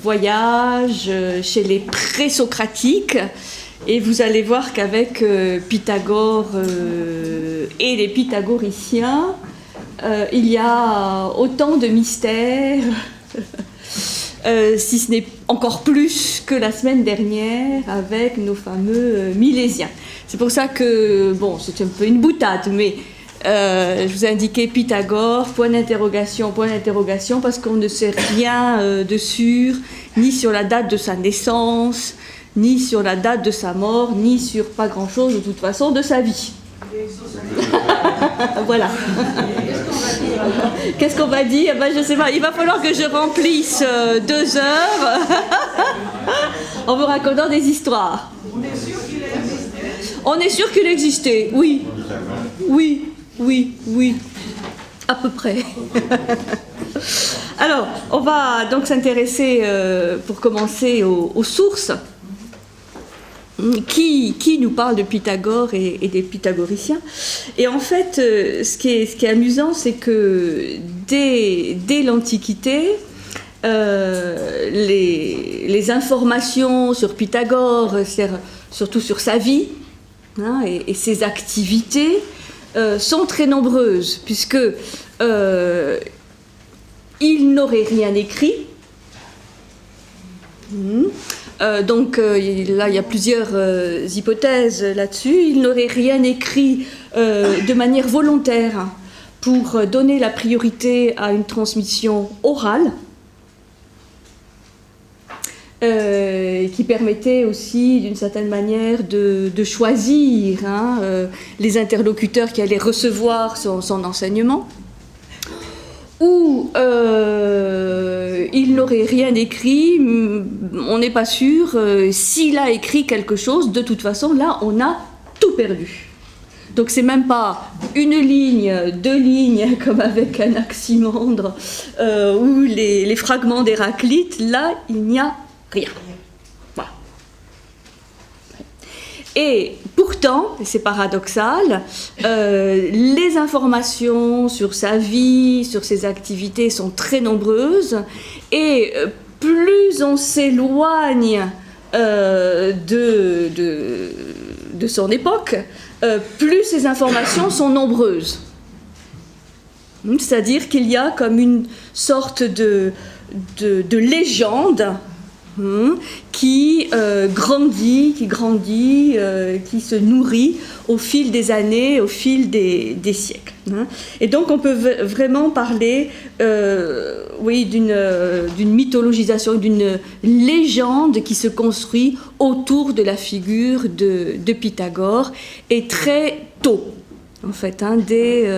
voyage chez les présocratiques et vous allez voir qu'avec Pythagore et les pythagoriciens, il y a autant de mystères, si ce n'est encore plus que la semaine dernière avec nos fameux Milésiens. C'est pour ça que, bon, c'est un peu une boutade, mais je vous ai indiqué Pythagore, point d'interrogation, parce qu'on ne sait rien de sûr, ni sur la date de sa naissance, ni sur la date de sa mort, ni sur pas grand-chose de toute façon de sa vie. Voilà. Qu'est-ce qu'on va dire? Je ne sais pas, il va falloir que je remplisse 2 heures en vous racontant des histoires. On est sûr qu'il existait, oui. Oui, à peu près. Alors, on va donc s'intéresser, pour commencer, aux sources qui nous parlent de Pythagore et des pythagoriciens. Et en fait, ce qui est amusant, c'est que dès l'Antiquité, les informations sur Pythagore, surtout sur sa vie et ses activités, sont très nombreuses, puisque il n'aurait rien écrit. Donc là, il y a plusieurs hypothèses là-dessus. Il n'aurait rien écrit de manière volontaire pour donner la priorité à une transmission orale, qui permettait aussi, d'une certaine manière, de choisir les interlocuteurs qui allaient recevoir son enseignement. Ou il n'aurait rien écrit, on n'est pas sûr. S'il a écrit quelque chose, de toute façon, là, on a tout perdu. Donc c'est même pas une ligne, 2 lignes, comme avec Anaximandre, ou les fragments d'Héraclite. Là, il n'y a rien. Voilà. Et pourtant, et c'est paradoxal, les informations sur sa vie, sur ses activités sont très nombreuses, et plus on s'éloigne de son époque, plus ces informations sont nombreuses. C'est-à-dire qu'il y a comme une sorte de légende qui grandit, qui se nourrit au fil des années, au fil des siècles. Et donc on peut vraiment parler d'une mythologisation, d'une légende qui se construit autour de la figure de Pythagore, et très tôt, en fait, dès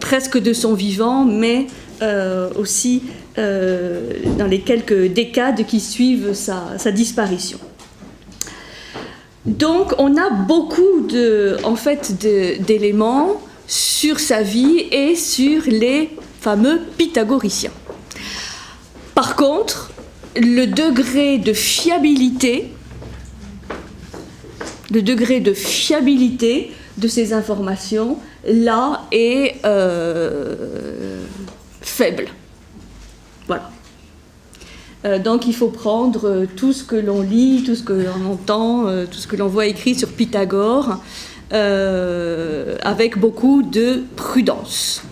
presque de son vivant, mais aussi dans les quelques décades qui suivent sa disparition. Donc on a beaucoup d'éléments sur sa vie et sur les fameux pythagoriciens. Par contre, le degré de fiabilité de ces informations, là, est faible. Voilà. Donc il faut prendre tout ce que l'on lit, tout ce que l'on entend, tout ce que l'on voit écrit sur Pythagore, avec beaucoup de prudence.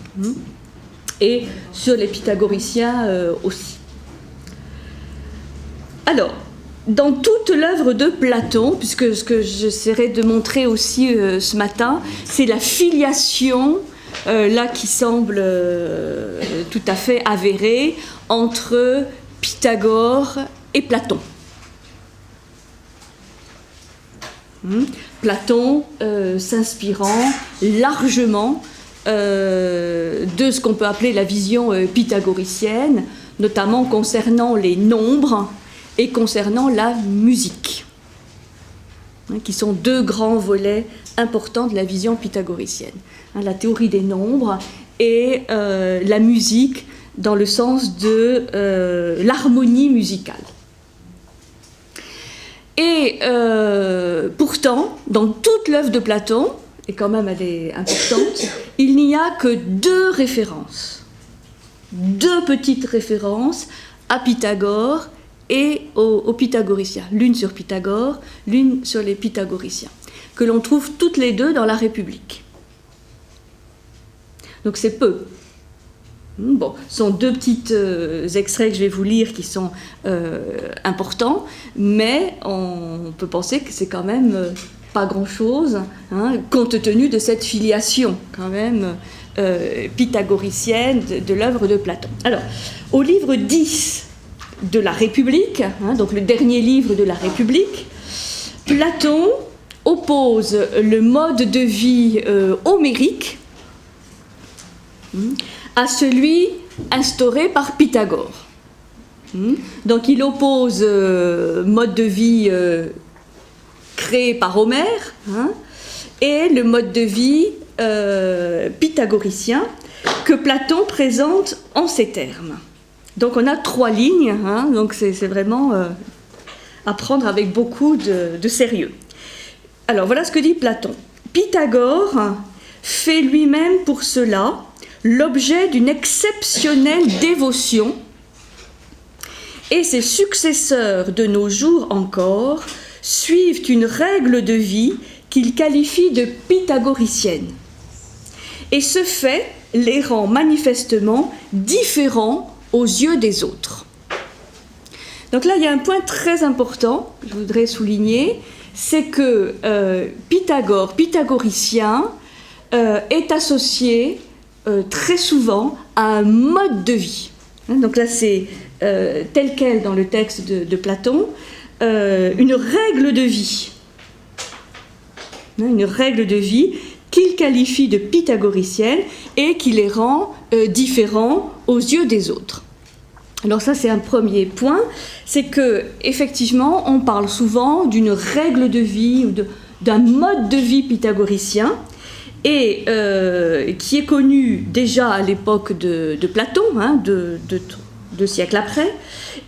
Et sur les pythagoriciens aussi. Alors, dans toute l'œuvre de Platon, puisque ce que j'essaierai de montrer aussi ce matin, c'est la filiation, là qui semble tout à fait avérée, entre Pythagore et Platon. Platon s'inspirant largement de ce qu'on peut appeler la vision pythagoricienne, notamment concernant les nombres et concernant la musique, qui sont 2 grands volets importants de la vision pythagoricienne. La théorie des nombres et la musique dans le sens de l'harmonie musicale. Et pourtant, dans toute l'œuvre de Platon, et quand même elle est importante, il n'y a que 2 références, 2 petites références à Pythagore et aux pythagoriciens, l'une sur Pythagore, l'une sur les pythagoriciens, que l'on trouve toutes les deux dans la République. Donc c'est peu. Bon, ce sont deux petits extraits que je vais vous lire qui sont importants, mais on peut penser que c'est quand même pas grand-chose, hein, compte tenu de cette filiation quand même pythagoricienne de l'œuvre de Platon. Alors, au livre 10 de la République, hein, donc le dernier livre de la République, Platon oppose le mode de vie homérique à celui instauré par Pythagore. Donc il oppose mode de vie créé par Homère, hein, et le mode de vie pythagoricien que Platon présente en ces termes. Donc on a 3 lignes, hein, donc c'est vraiment à prendre avec beaucoup de sérieux. Alors voilà ce que dit Platon. Pythagore fait lui-même pour cela l'objet d'une exceptionnelle dévotion, et ses successeurs de nos jours encore suivent une règle de vie qu'il qualifie de pythagoricienne. Et ce fait les rend manifestement différents aux yeux des autres. Donc là, il y a un point très important que je voudrais souligner, c'est que Pythagore, pythagoricien, est associé très souvent à un mode de vie. Donc là, c'est tel quel dans le texte de Platon, une règle de vie. Une règle de vie qu'il qualifie de pythagoricienne et qui les rend différents aux yeux des autres. Alors ça, c'est un premier point, c'est que effectivement, on parle souvent d'une règle de vie ou d'un mode de vie pythagoricien, et qui est connu déjà à l'époque de Platon, hein, deux siècles après,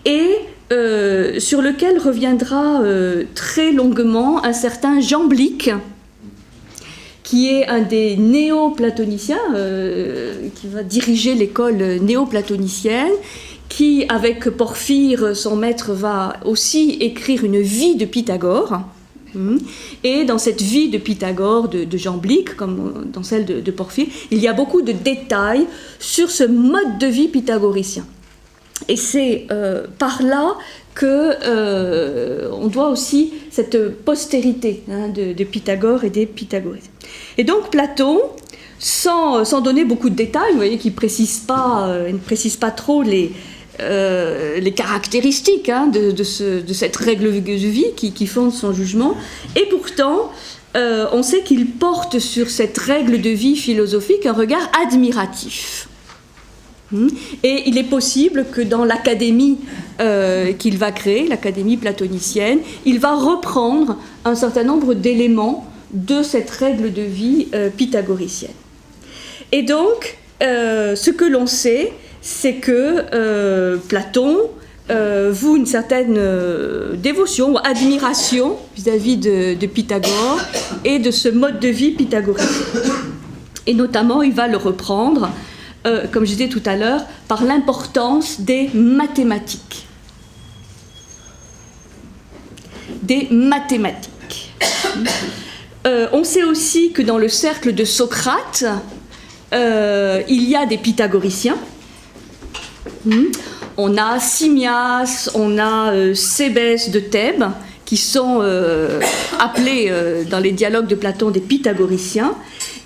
et sur lequel reviendra très longuement un certain Jamblique, qui est un des néo-platoniciens, qui va diriger l'école néo-platonicienne, qui, avec Porphyre, son maître, va aussi écrire une vie de Pythagore. Et dans cette vie de Pythagore, de Jamblique, comme dans celle de Porphyre, il y a beaucoup de détails sur ce mode de vie pythagoricien. Et c'est par là qu'on doit aussi cette postérité, hein, de Pythagore et des pythagoriciens. Et donc Platon, sans donner beaucoup de détails, vous voyez qu'il ne précise pas trop les caractéristiques, hein, de cette règle de vie qui fonde son jugement, et pourtant on sait qu'il porte sur cette règle de vie philosophique un regard admiratif. Et il est possible que dans l'académie qu'il va créer, l'académie platonicienne, il va reprendre un certain nombre d'éléments de cette règle de vie pythagoricienne. Et donc, ce que l'on sait, c'est que Platon voue une certaine dévotion ou admiration vis-à-vis de Pythagore et de ce mode de vie pythagoricien. Et notamment, il va le reprendre, comme je disais tout à l'heure, par l'importance des mathématiques. Des mathématiques. On sait aussi que dans le cercle de Socrate, il y a des pythagoriciens. On a Simmias, on a Cébès de Thèbes, qui sont appelés dans les dialogues de Platon des pythagoriciens.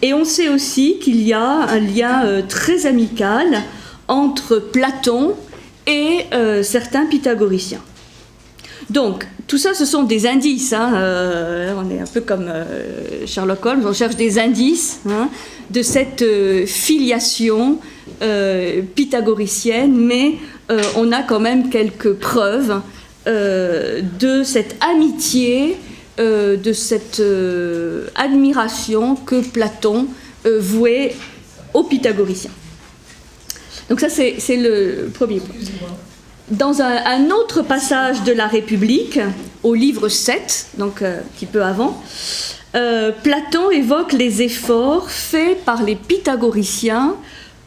Et on sait aussi qu'il y a un lien très amical entre Platon et certains pythagoriciens. Donc, tout ça, ce sont des indices. Hein, on est un peu comme Sherlock Holmes, on cherche des indices, hein, de cette filiation pythagoricienne, mais on a quand même quelques preuves de cette amitié, de cette admiration que Platon vouait aux pythagoriciens. Donc ça, c'est le premier point. Dans un autre passage de la République, au livre 7, donc un petit peu avant, Platon évoque les efforts faits par les pythagoriciens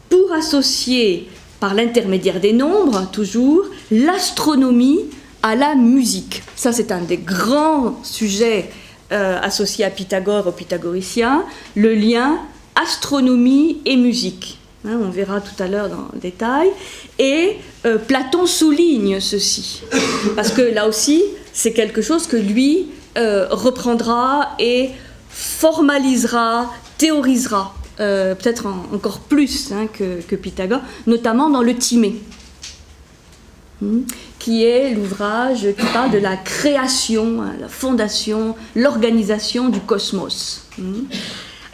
pour associer, par l'intermédiaire des nombres, toujours, l'astronomie à la musique. Ça, c'est un des grands sujets associés à Pythagore, aux pythagoriciens, le lien astronomie et musique. Hein, on verra tout à l'heure dans le détail. Et Platon souligne ceci, parce que là aussi, c'est quelque chose que lui reprendra et formalisera, théorisera, peut-être encore plus que Pythagore, notamment dans le Timée, qui est l'ouvrage qui parle de la création, la fondation, l'organisation du cosmos,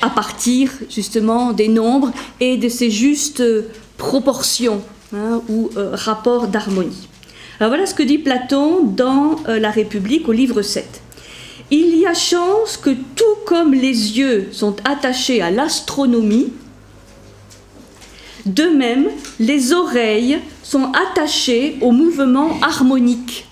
à partir justement des nombres et de ces justes proportions ou rapports d'harmonie. Alors voilà ce que dit Platon dans La République au livre 7. Il y a chance que tout comme les yeux sont attachés à l'astronomie, de même les oreilles sont attachées au mouvement harmonique,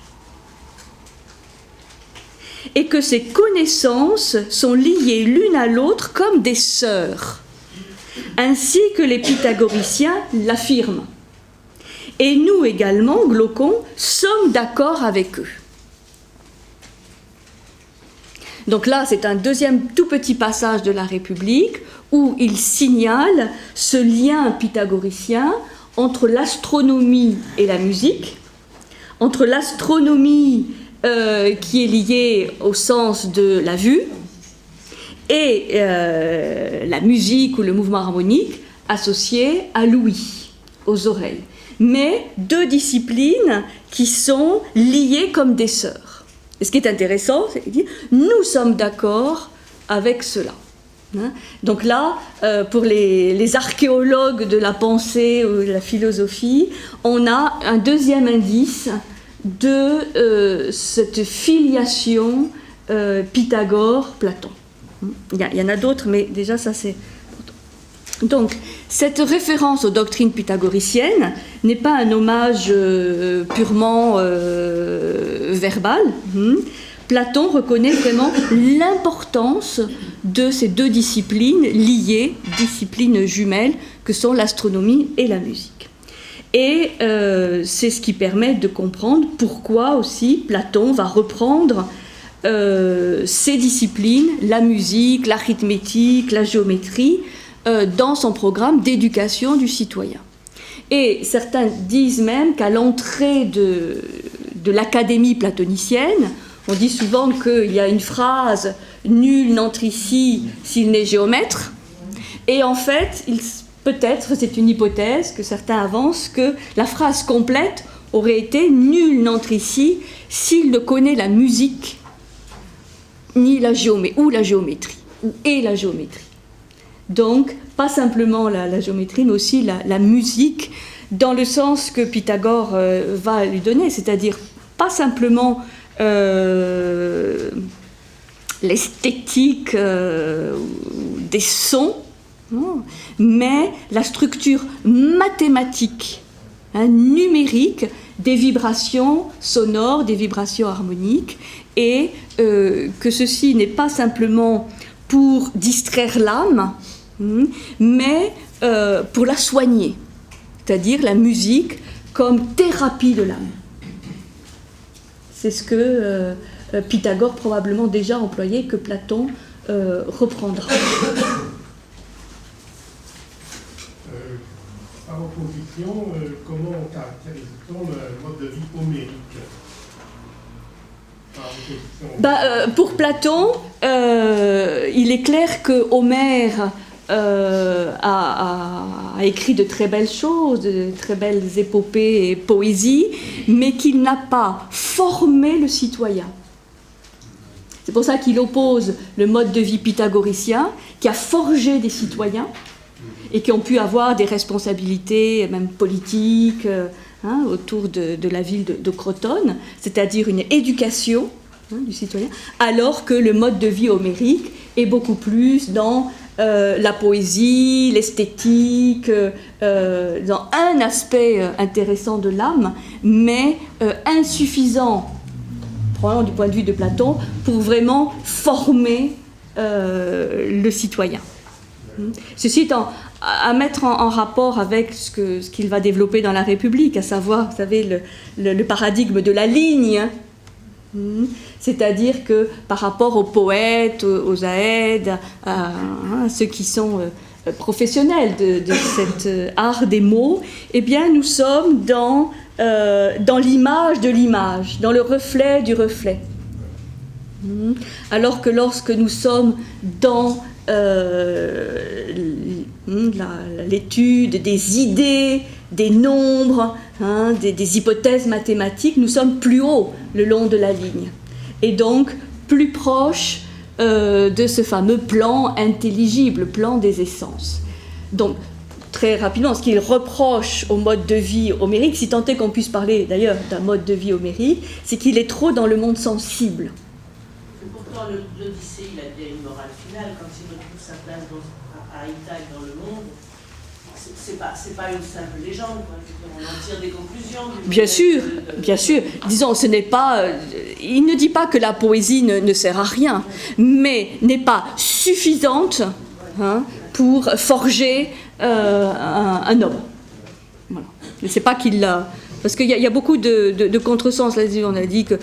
et que ces connaissances sont liées l'une à l'autre comme des sœurs, ainsi que les pythagoriciens l'affirment. Et nous également, Glaucon, sommes d'accord avec eux. Donc là, c'est un deuxième tout petit passage de La République où il signale ce lien pythagoricien entre l'astronomie et la musique, entre l'astronomie qui est liée au sens de la vue et la musique ou le mouvement harmonique associé à l'ouïe, aux oreilles. Mais deux disciplines qui sont liées comme des sœurs. Et ce qui est intéressant, c'est de dire nous sommes d'accord avec cela. Donc là, pour les archéologues de la pensée ou de la philosophie, on a un deuxième indice de cette filiation Pythagore-Platon. Il y en a d'autres, mais déjà ça c'est... Donc, cette référence aux doctrines pythagoriciennes n'est pas un hommage purement verbal. Platon reconnaît vraiment l'importance de ces deux disciplines liées, disciplines jumelles, que sont l'astronomie et la musique. Et c'est ce qui permet de comprendre pourquoi aussi Platon va reprendre ces disciplines, la musique, l'arithmétique, la géométrie, dans son programme d'éducation du citoyen. Et certains disent même qu'à l'entrée de l'académie platonicienne, on dit souvent qu'il y a une phrase « nul n'entre ici s'il n'est géomètre », et en fait, peut-être, c'est une hypothèse que certains avancent, que la phrase complète aurait été « nul n'entre ici s'il ne connaît la musique ni la géométrie, ou la géométrie, et la géométrie ». Donc, pas simplement la géométrie, mais aussi la musique, dans le sens que Pythagore va lui donner, c'est-à-dire pas simplement l'esthétique des sons, non, mais la structure mathématique, numérique, des vibrations sonores, des vibrations harmoniques, et que ceci n'est pas simplement pour distraire l'âme, mais pour la soigner, c'est-à-dire la musique comme thérapie de l'âme. C'est ce que Pythagore probablement déjà employé, que Platon reprendra. Par opposition, comment caractérise-t-on le mode de vie homérique ? Pour Platon, il est clair que Homère a écrit de très belles choses, de très belles épopées et poésies, mais qu'il n'a pas formé le citoyen. C'est pour ça qu'il oppose le mode de vie pythagoricien, qui a forgé des citoyens et qui ont pu avoir des responsabilités, même politiques, autour de la ville de Crotone, c'est-à-dire une éducation du citoyen, alors que le mode de vie homérique est beaucoup plus dans la poésie, l'esthétique, dans un aspect intéressant de l'âme, mais insuffisant, probablement du point de vue de Platon, pour vraiment former le citoyen. Ceci étant à mettre en rapport avec ce qu'il va développer dans la République, à savoir, vous savez, le paradigme de la ligne. C'est-à-dire que par rapport aux poètes, aux aèdes, à ceux qui sont professionnels de cet art des mots, eh bien nous sommes dans l'image de l'image, dans le reflet du reflet. Alors que lorsque nous sommes dans l'étude des idées, des nombres, des hypothèses mathématiques, nous sommes plus haut le long de la ligne. Et donc plus proche de ce fameux plan intelligible, plan des essences. Donc, très rapidement, ce qu'il reproche au mode de vie homérique, si tant est qu'on puisse parler d'ailleurs d'un mode de vie homérique, c'est qu'il est trop dans le monde sensible. Et pourtant, l'Odyssée, il a bien une morale finale quand il retrouve sa place à Ithaque dans le monde. C'est pas une simple légende, quoi. On en tire des conclusions. Bien sûr, bien sûr. Disons, ce n'est pas. Il ne dit pas que la poésie ne sert à rien, mais n'est pas suffisante pour forger un homme. Voilà. C'est pas qu'il l'a. Parce qu'il y a beaucoup de contresens. Là, on a dit que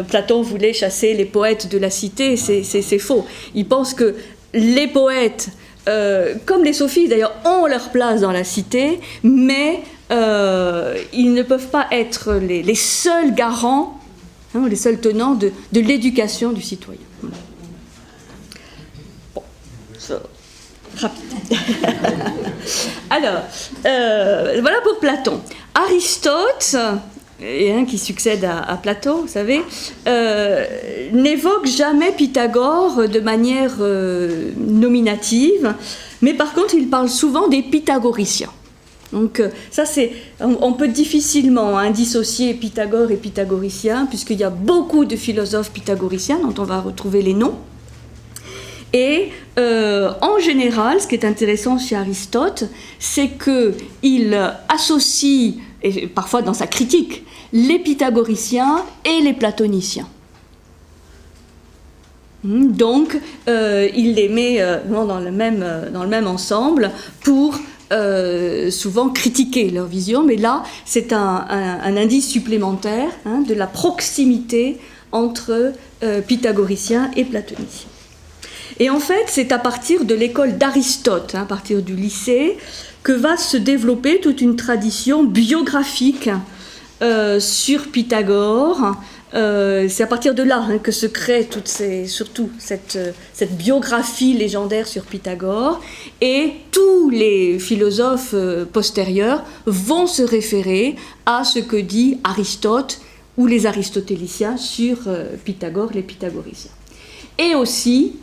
Platon voulait chasser les poètes de la cité. C'est faux. Il pense que les poètes, comme les sophistes d'ailleurs, ont leur place dans la cité, mais ils ne peuvent pas être les seuls garants, les seuls tenants de l'éducation du citoyen. Bon, ça, rapide. Alors, voilà pour Platon. Aristote, qui succède à Platon, vous savez, n'évoque jamais Pythagore de manière nominative, mais par contre il parle souvent des pythagoriciens. Donc ça on peut difficilement dissocier Pythagore et pythagoriciens, puisqu'il y a beaucoup de philosophes pythagoriciens dont on va retrouver les noms. Et en général, ce qui est intéressant chez Aristote, c'est qu'il associe, et parfois dans sa critique, les pythagoriciens et les platoniciens. Donc, il les met dans le même ensemble pour souvent critiquer leur vision, mais là, c'est un indice supplémentaire de la proximité entre pythagoriciens et platoniciens. Et en fait, c'est à partir de l'école d'Aristote, à partir du lycée, que va se développer toute une tradition biographique sur Pythagore. C'est à partir de là que se crée surtout cette biographie légendaire sur Pythagore. Et tous les philosophes postérieurs vont se référer à ce que dit Aristote ou les aristotéliciens sur Pythagore, les pythagoriciens. Et aussi,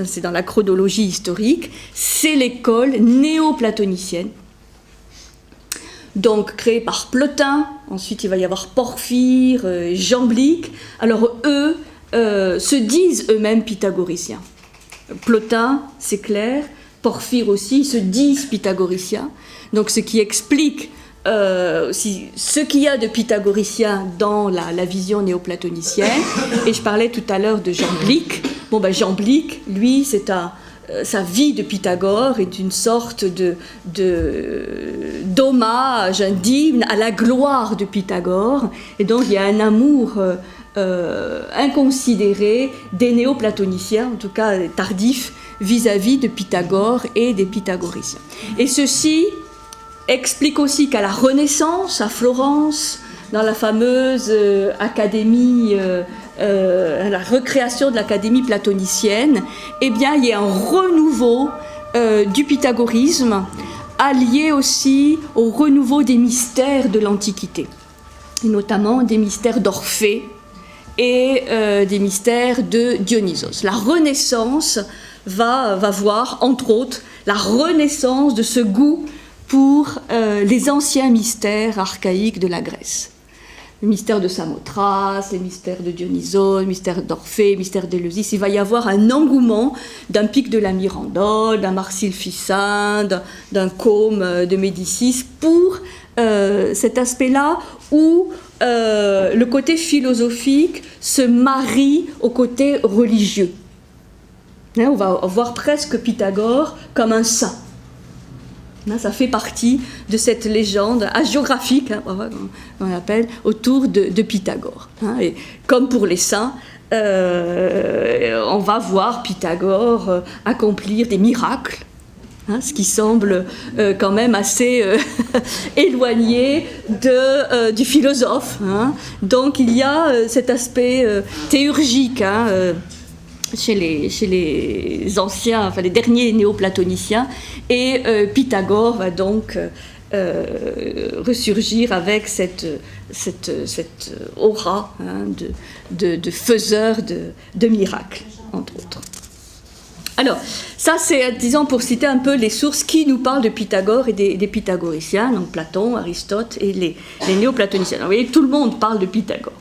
c'est dans la chronologie historique, c'est l'école néo-platonicienne, donc créée par Plotin. Ensuite il va y avoir Porphyre, Jamblique. Alors eux se disent eux-mêmes pythagoriciens. Plotin, c'est clair, Porphyre aussi, ils se disent pythagoriciens, donc ce qui explique aussi ce qu'il y a de pythagoricien dans la vision néoplatonicienne. Et je parlais tout à l'heure de Jamblique. Jamblique, lui, sa vie de Pythagore est une sorte d'hommage, un hymne à la gloire de Pythagore. Et donc il y a un amour inconsidéré des néoplatoniciens, en tout cas tardifs, vis-à-vis de Pythagore et des pythagoriciens. Et ceci explique aussi qu'à la Renaissance, à Florence, dans la fameuse académie, la recréation de l'académie platonicienne, eh bien, il y a un renouveau du pythagorisme, allié aussi au renouveau des mystères de l'Antiquité, et notamment des mystères d'Orphée et des mystères de Dionysos. La Renaissance va voir, entre autres, la renaissance de ce goût pour les anciens mystères archaïques de la Grèce. Le mystère de Samothrace, les mystères de Dionysos, le mystère d'Orphée, le mystère d'Éleusis. Il va y avoir un engouement d'un Pic de la Mirandole, d'un Marsile Ficin, d'un Côme de Médicis pour cet aspect-là où le côté philosophique se marie au côté religieux. On va voir presque Pythagore comme un saint. Ça fait partie de cette légende hagiographique, on appelle, autour de Pythagore. Et comme pour les saints, on va voir Pythagore accomplir des miracles, ce qui semble quand même assez éloigné du philosophe. Donc il y a cet aspect théurgique chez les anciens, enfin les derniers néoplatoniciens, et Pythagore va donc ressurgir avec cette aura de faiseur de miracles, entre autres. Alors, ça c'est, disons, pour citer un peu les sources qui nous parlent de Pythagore et des pythagoriciens, donc Platon, Aristote et les néoplatoniciens. Alors, vous voyez, tout le monde parle de Pythagore.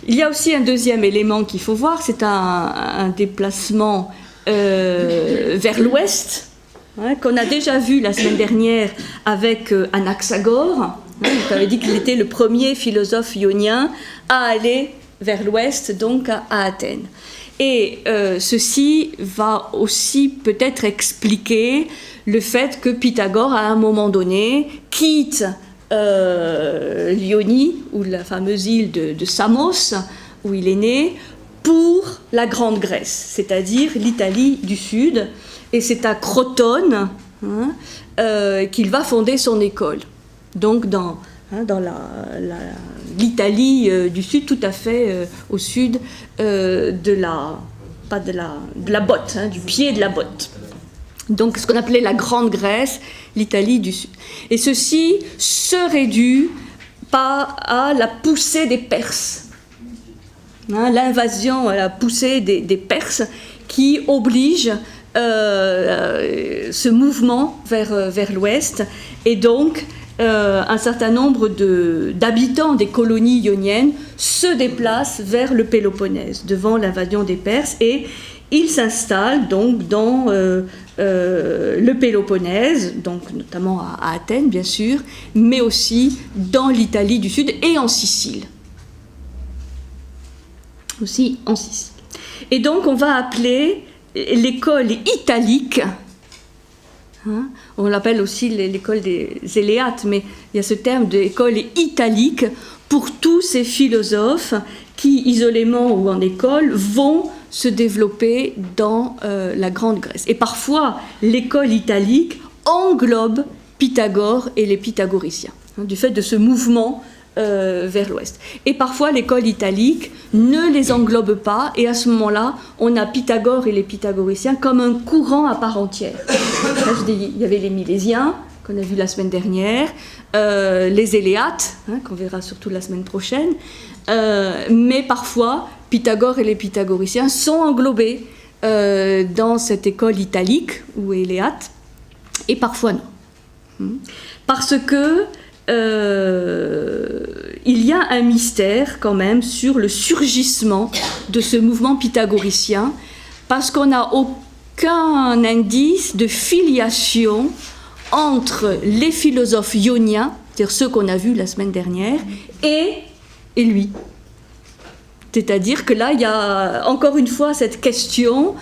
Il y a aussi un deuxième élément qu'il faut voir, c'est un déplacement vers l'ouest, qu'on a déjà vu la semaine dernière avec Anaxagore. On avait dit qu'il était le premier philosophe ionien à aller vers l'ouest, donc à Athènes. Et ceci va aussi peut-être expliquer le fait que Pythagore, à un moment donné, quitte l'Ionie, ou la fameuse île de Samos, où il est né, pour la Grande Grèce, c'est-à-dire l'Italie du Sud. Et c'est à Crotone qu'il va fonder son école. Donc dans l'Italie du Sud, tout à fait au sud de la botte, du pied de la botte. Donc ce qu'on appelait la Grande Grèce, l'Italie du Sud. Et ceci serait dû à la poussée des Perses. L'invasion, la poussée des Perses qui oblige ce mouvement vers l'ouest, et donc un certain nombre d'habitants des colonies ioniennes se déplacent vers le Péloponnèse devant l'invasion des Perses, et ils s'installent donc dans le Péloponnèse, donc notamment à Athènes bien sûr, mais aussi dans l'Italie du Sud et en Sicile. Aussi en Sicile. Et donc on va appeler l'école italique, on l'appelle aussi l'école des Éléates, mais il y a ce terme d'école italique pour tous ces philosophes qui, isolément ou en école, vont se développer dans la Grande Grèce. Et parfois, l'école italique englobe Pythagore et les pythagoriciens, du fait de ce mouvement vers l'ouest. Et parfois, l'école italique ne les englobe pas, et à ce moment-là, on a Pythagore et les pythagoriciens comme un courant à part entière. Là, il y avait les Milésiens, qu'on a vu la semaine dernière, les Éléates, qu'on verra surtout la semaine prochaine, mais parfois, Pythagore et les pythagoriciens sont englobés dans cette école italique, ou Éléate, et parfois non. Parce que il y a un mystère quand même sur le surgissement de ce mouvement pythagoricien, parce qu'on n'a aucun indice de filiation entre les philosophes ioniens, c'est-à-dire ceux qu'on a vus la semaine dernière, et lui. C'est-à-dire que là, il y a encore une fois cette question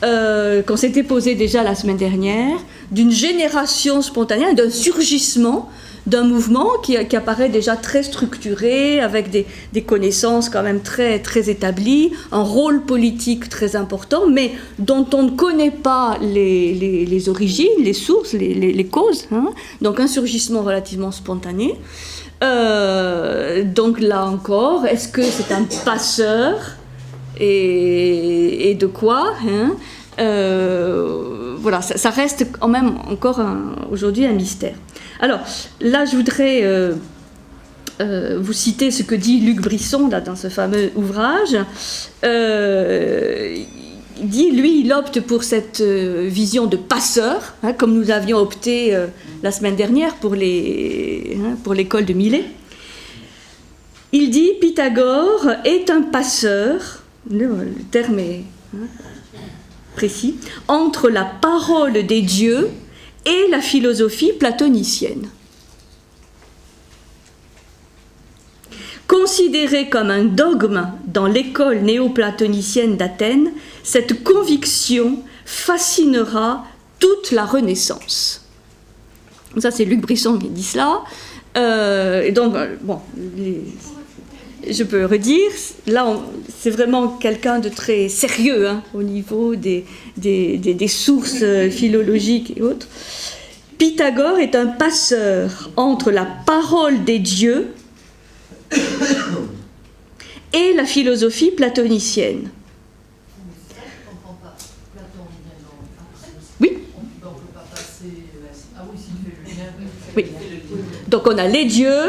qu'on s'était posée déjà la semaine dernière, d'une génération spontanée, d'un surgissement d'un mouvement qui apparaît déjà très structuré, avec des connaissances quand même très, très établies, un rôle politique très important, mais dont on ne connaît pas les origines, les sources, les causes. Donc un surgissement relativement spontané. Donc là encore, est-ce que c'est un passeur et de quoi voilà, ça reste quand même encore aujourd'hui un mystère. Alors là, je voudrais vous citer ce que dit Luc Brisson là, dans ce fameux ouvrage. Il dit, lui, il opte pour cette vision de passeur, comme nous avions opté la semaine dernière pour l'école de Milet. Il dit, Pythagore est un passeur, le terme est précis, entre la parole des dieux et la philosophie platonicienne. Considéré comme un dogme dans l'école néoplatonicienne d'Athènes, cette conviction fascinera toute la Renaissance. Ça, c'est Luc Brisson qui dit cela. Et donc, bon, je peux redire, là, c'est vraiment quelqu'un de très sérieux hein, au niveau des sources philologiques et autres. Pythagore est un passeur entre la parole des dieux et la philosophie platonicienne. Oui. Oui. Donc on a les dieux,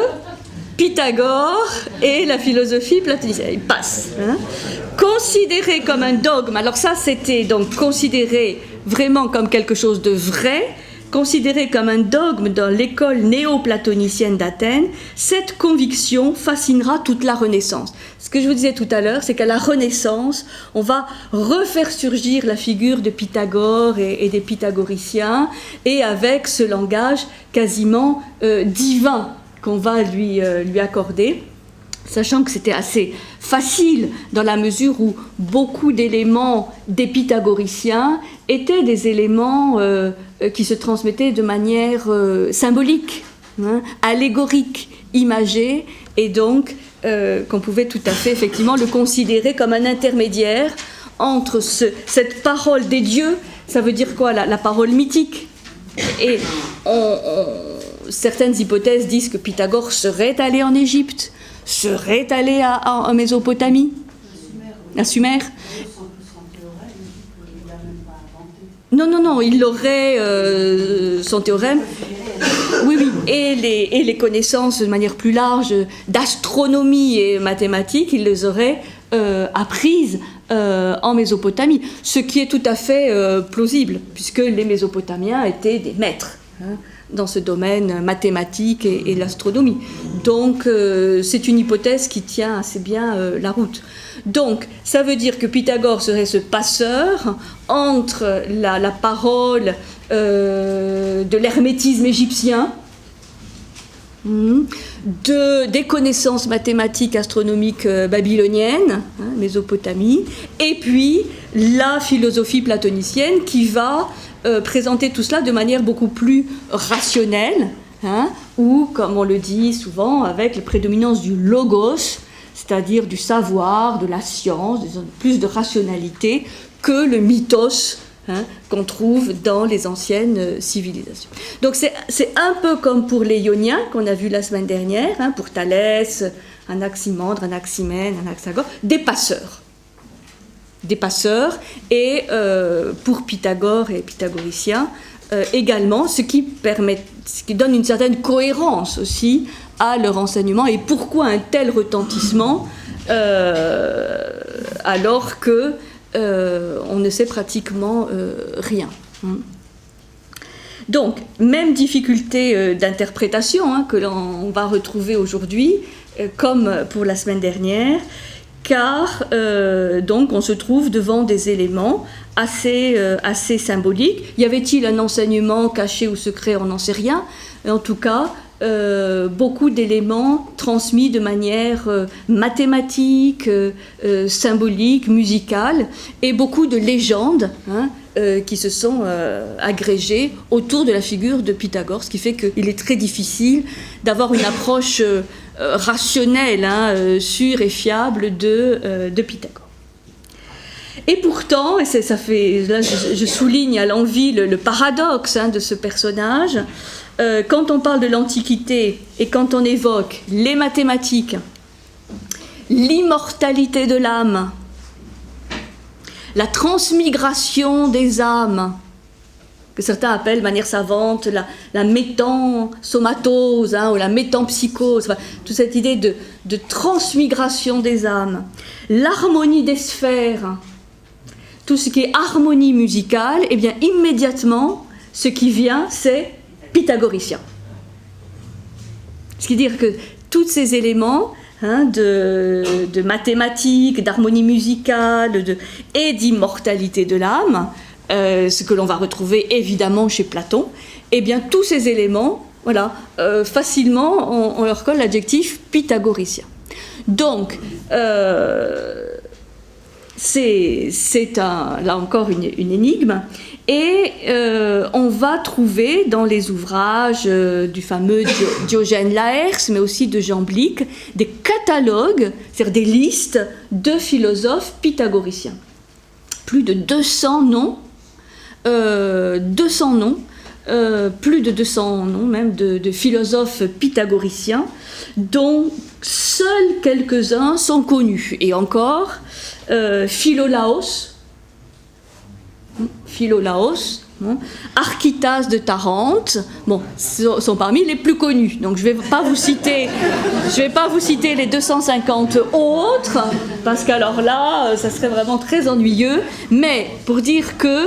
Pythagore et la philosophie platonicienne. Il passe. Hein. Considéré comme un dogme, alors ça c'était donc considéré vraiment comme quelque chose de vrai, considéré comme un dogme dans l'école néo-platonicienne d'Athènes, cette conviction fascinera toute la Renaissance. Ce que je vous disais tout à l'heure, c'est qu'à la Renaissance, on va refaire surgir la figure de Pythagore et des pythagoriciens, et avec ce langage quasiment divin qu'on va lui accorder, sachant que c'était assez facile dans la mesure où beaucoup d'éléments des pythagoriciens étaient des éléments qui se transmettaient de manière symbolique, hein, allégorique, imagée, et donc qu'on pouvait tout à fait effectivement le considérer comme un intermédiaire entre cette parole des dieux, ça veut dire quoi, la parole mythique, et certaines hypothèses disent que Pythagore serait allé en Égypte, serait allé en Mésopotamie, à Sumer. Non, il aurait son théorème. Oui, et les connaissances de manière plus large d'astronomie et mathématiques, il les aurait apprises en Mésopotamie, ce qui est tout à fait plausible, puisque les Mésopotamiens étaient des maîtres hein, dans ce domaine mathématique et l'astronomie. Donc c'est une hypothèse qui tient assez bien la route. Donc ça veut dire que Pythagore serait ce passeur entre la parole de l'hermétisme égyptien, des connaissances mathématiques astronomiques babyloniennes, hein, Mésopotamie, et puis la philosophie platonicienne qui va présenter tout cela de manière beaucoup plus rationnelle, hein, ou comme on le dit souvent, avec la prédominance du logos, c'est-à-dire du savoir, de la science, plus de rationalité que le mythos hein, qu'on trouve dans les anciennes civilisations. Donc c'est un peu comme pour les Ioniens qu'on a vu la semaine dernière, hein, pour Thalès, Anaximandre, Anaximène, Anaxagore, des passeurs, et pour Pythagore et pythagoriciens également, ce qui donne une certaine cohérence aussi à leur enseignement. Et pourquoi un tel retentissement alors que on ne sait pratiquement rien. Donc, même difficulté d'interprétation hein, que l'on va retrouver aujourd'hui, comme pour la semaine dernière, car donc on se trouve devant des éléments assez symboliques. Y avait-il un enseignement caché ou secret? On n'en sait rien. En tout cas, beaucoup d'éléments transmis de manière mathématique, symbolique, musicale, et beaucoup de légendes hein, qui se sont agrégées autour de la figure de Pythagore, ce qui fait qu'il est très difficile d'avoir une approche rationnelle, hein, sûre et fiable de Pythagore. Et pourtant, et ça fait, là je souligne à l'envi le paradoxe hein, de ce personnage, quand on parle de l'Antiquité et quand on évoque les mathématiques, l'immortalité de l'âme, la transmigration des âmes, que certains appellent de manière savante la métansomatose hein, ou la métampsychose, enfin, toute cette idée de transmigration des âmes, l'harmonie des sphères, tout ce qui est harmonie musicale, et bien immédiatement, ce qui vient, c'est pythagoricien. Ce qui veut dire que tous ces éléments hein, de mathématiques, d'harmonie musicale et d'immortalité de l'âme, ce que l'on va retrouver évidemment chez Platon, et bien tous ces éléments, voilà, facilement on leur colle l'adjectif pythagoricien. Donc, c'est là encore une énigme, Et on va trouver dans les ouvrages du fameux Diogène Laërce, mais aussi de Jean Blic, des catalogues, c'est-à-dire des listes de philosophes pythagoriciens. Plus de 200 noms, plus de 200 noms même de philosophes pythagoriciens, dont seuls quelques-uns sont connus. Et encore, Philolaos, Archytas de Tarente, sont parmi les plus connus. Donc je vais pas vous citer les 250 autres, parce qu'alors là, ça serait vraiment très ennuyeux. Mais pour dire que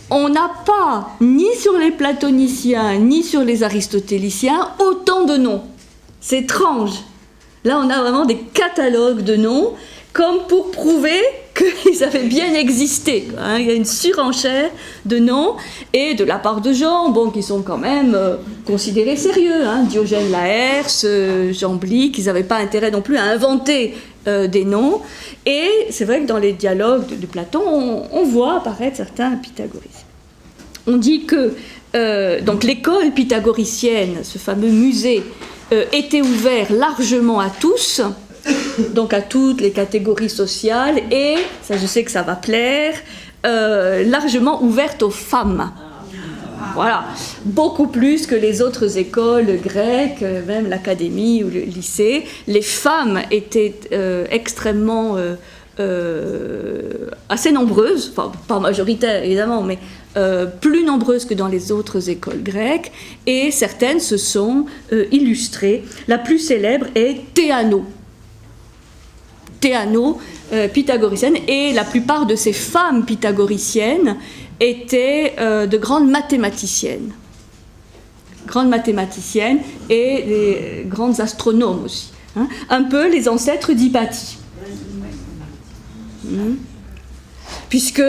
on n'a pas, ni sur les platoniciens, ni sur les aristotéliciens, autant de noms. C'est étrange. Là, on a vraiment des catalogues de noms, comme pour prouver qu'ils avaient bien existé. Il y a une surenchère de noms, et de la part de gens, qui sont quand même considérés sérieux. Diogène Laërce, Jean Blic, ils n'avaient pas intérêt non plus à inventer des noms. Et c'est vrai que dans les dialogues de Platon, on voit apparaître certains pythagoriciens. On dit que donc l'école pythagoricienne, ce fameux musée, était ouvert largement à tous, donc à toutes les catégories sociales, et, ça je sais que ça va plaire, largement ouverte aux femmes. Voilà, beaucoup plus que les autres écoles grecques, même l'académie ou le lycée. Les femmes étaient extrêmement assez nombreuses, enfin pas majoritaires évidemment, mais plus nombreuses que dans les autres écoles grecques, et certaines se sont illustrées. La plus célèbre est Théano, pythagoricienne, et la plupart de ces femmes pythagoriciennes étaient de grandes mathématiciennes et des grandes astronomes aussi, un peu les ancêtres d'Hypatie, puisque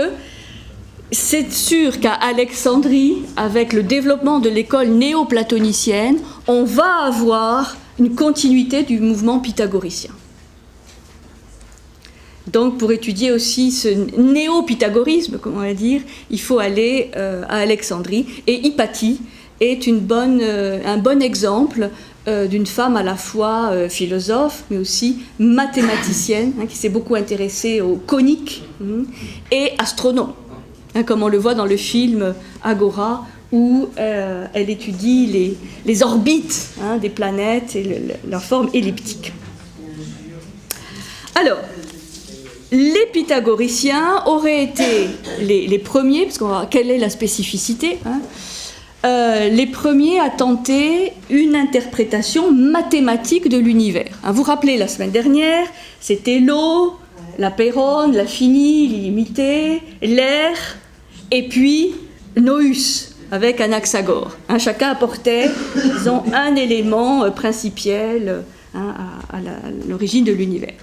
c'est sûr qu'à Alexandrie, avec le développement de l'école néoplatonicienne, on va avoir une continuité du mouvement pythagoricien. Donc, pour étudier aussi ce néo-pythagorisme, comme on va dire, il faut aller à Alexandrie. Et Hypatie est un bon exemple d'une femme à la fois philosophe, mais aussi mathématicienne, qui s'est beaucoup intéressée aux coniques, et astronome, comme on le voit dans le film Agora, où elle étudie les orbites des planètes et leur forme elliptique. Alors, les pythagoriciens auraient été les premiers, parce qu'on va voir quelle est la spécificité, les premiers à tenter une interprétation mathématique de l'univers. Vous vous rappelez, la semaine dernière, c'était l'eau, la péronne, l'infini, l'illimité, l'air, et puis Nous, avec Anaxagore. Chacun apportait, disons, un élément principiel à l'origine de l'univers.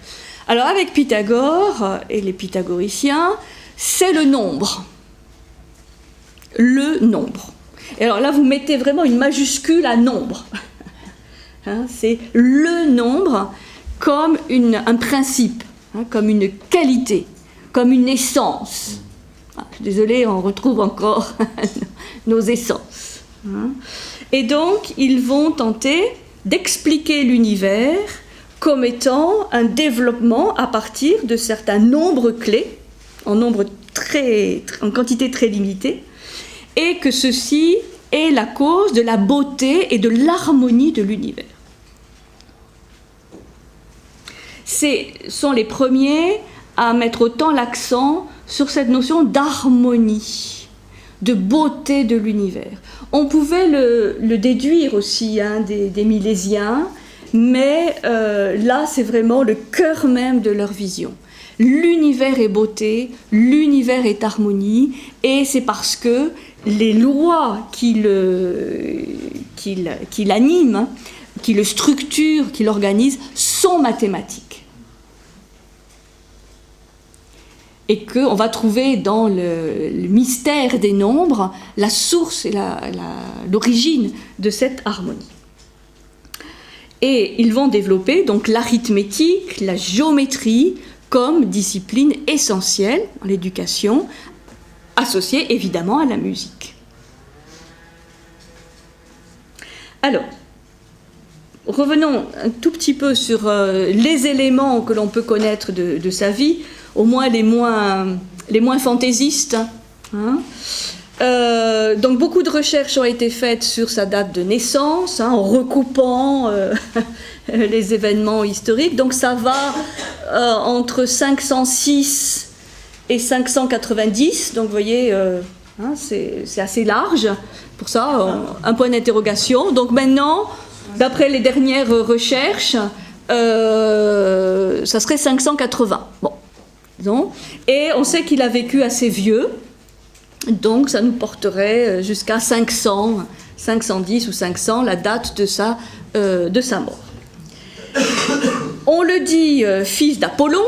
Alors avec Pythagore et les pythagoriciens, c'est le nombre. Le nombre. Et alors là, vous mettez vraiment une majuscule à nombre. C'est le nombre comme un principe, comme une qualité, comme une essence. Je suis désolée, on retrouve encore nos essences. Et donc, ils vont tenter d'expliquer l'univers comme étant un développement à partir de certains nombres clés, en quantité très limitée, et que ceci est la cause de la beauté et de l'harmonie de l'univers. Sont les premiers à mettre autant l'accent sur cette notion d'harmonie, de beauté de l'univers. On pouvait le déduire aussi des Milésiens, mais là c'est vraiment le cœur même de leur vision. L'univers est beauté, l'univers est harmonie, et c'est parce que les lois qui l'animent, qui le structurent, qui l'organisent, sont mathématiques. Et qu'on va trouver dans le mystère des nombres la source et l'origine de cette harmonie. Et ils vont développer donc l'arithmétique, la géométrie comme discipline essentielle dans l'éducation, associé évidemment à la musique. Alors, revenons un tout petit peu sur les éléments que l'on peut connaître de sa vie, au moins les moins fantaisistes. Hein. Donc beaucoup de recherches ont été faites sur sa date de naissance, hein, en recoupant les événements historiques. Donc ça va entre 506 et 590. Donc vous voyez, hein, c'est assez large. Pour ça, un point d'interrogation. Donc maintenant, d'après les dernières recherches, ça serait 580. Bon, disons. Et on sait qu'il a vécu assez vieux. Donc ça nous porterait jusqu'à 500, 510 ou 500, la date de sa mort. On le dit fils d'Apollon.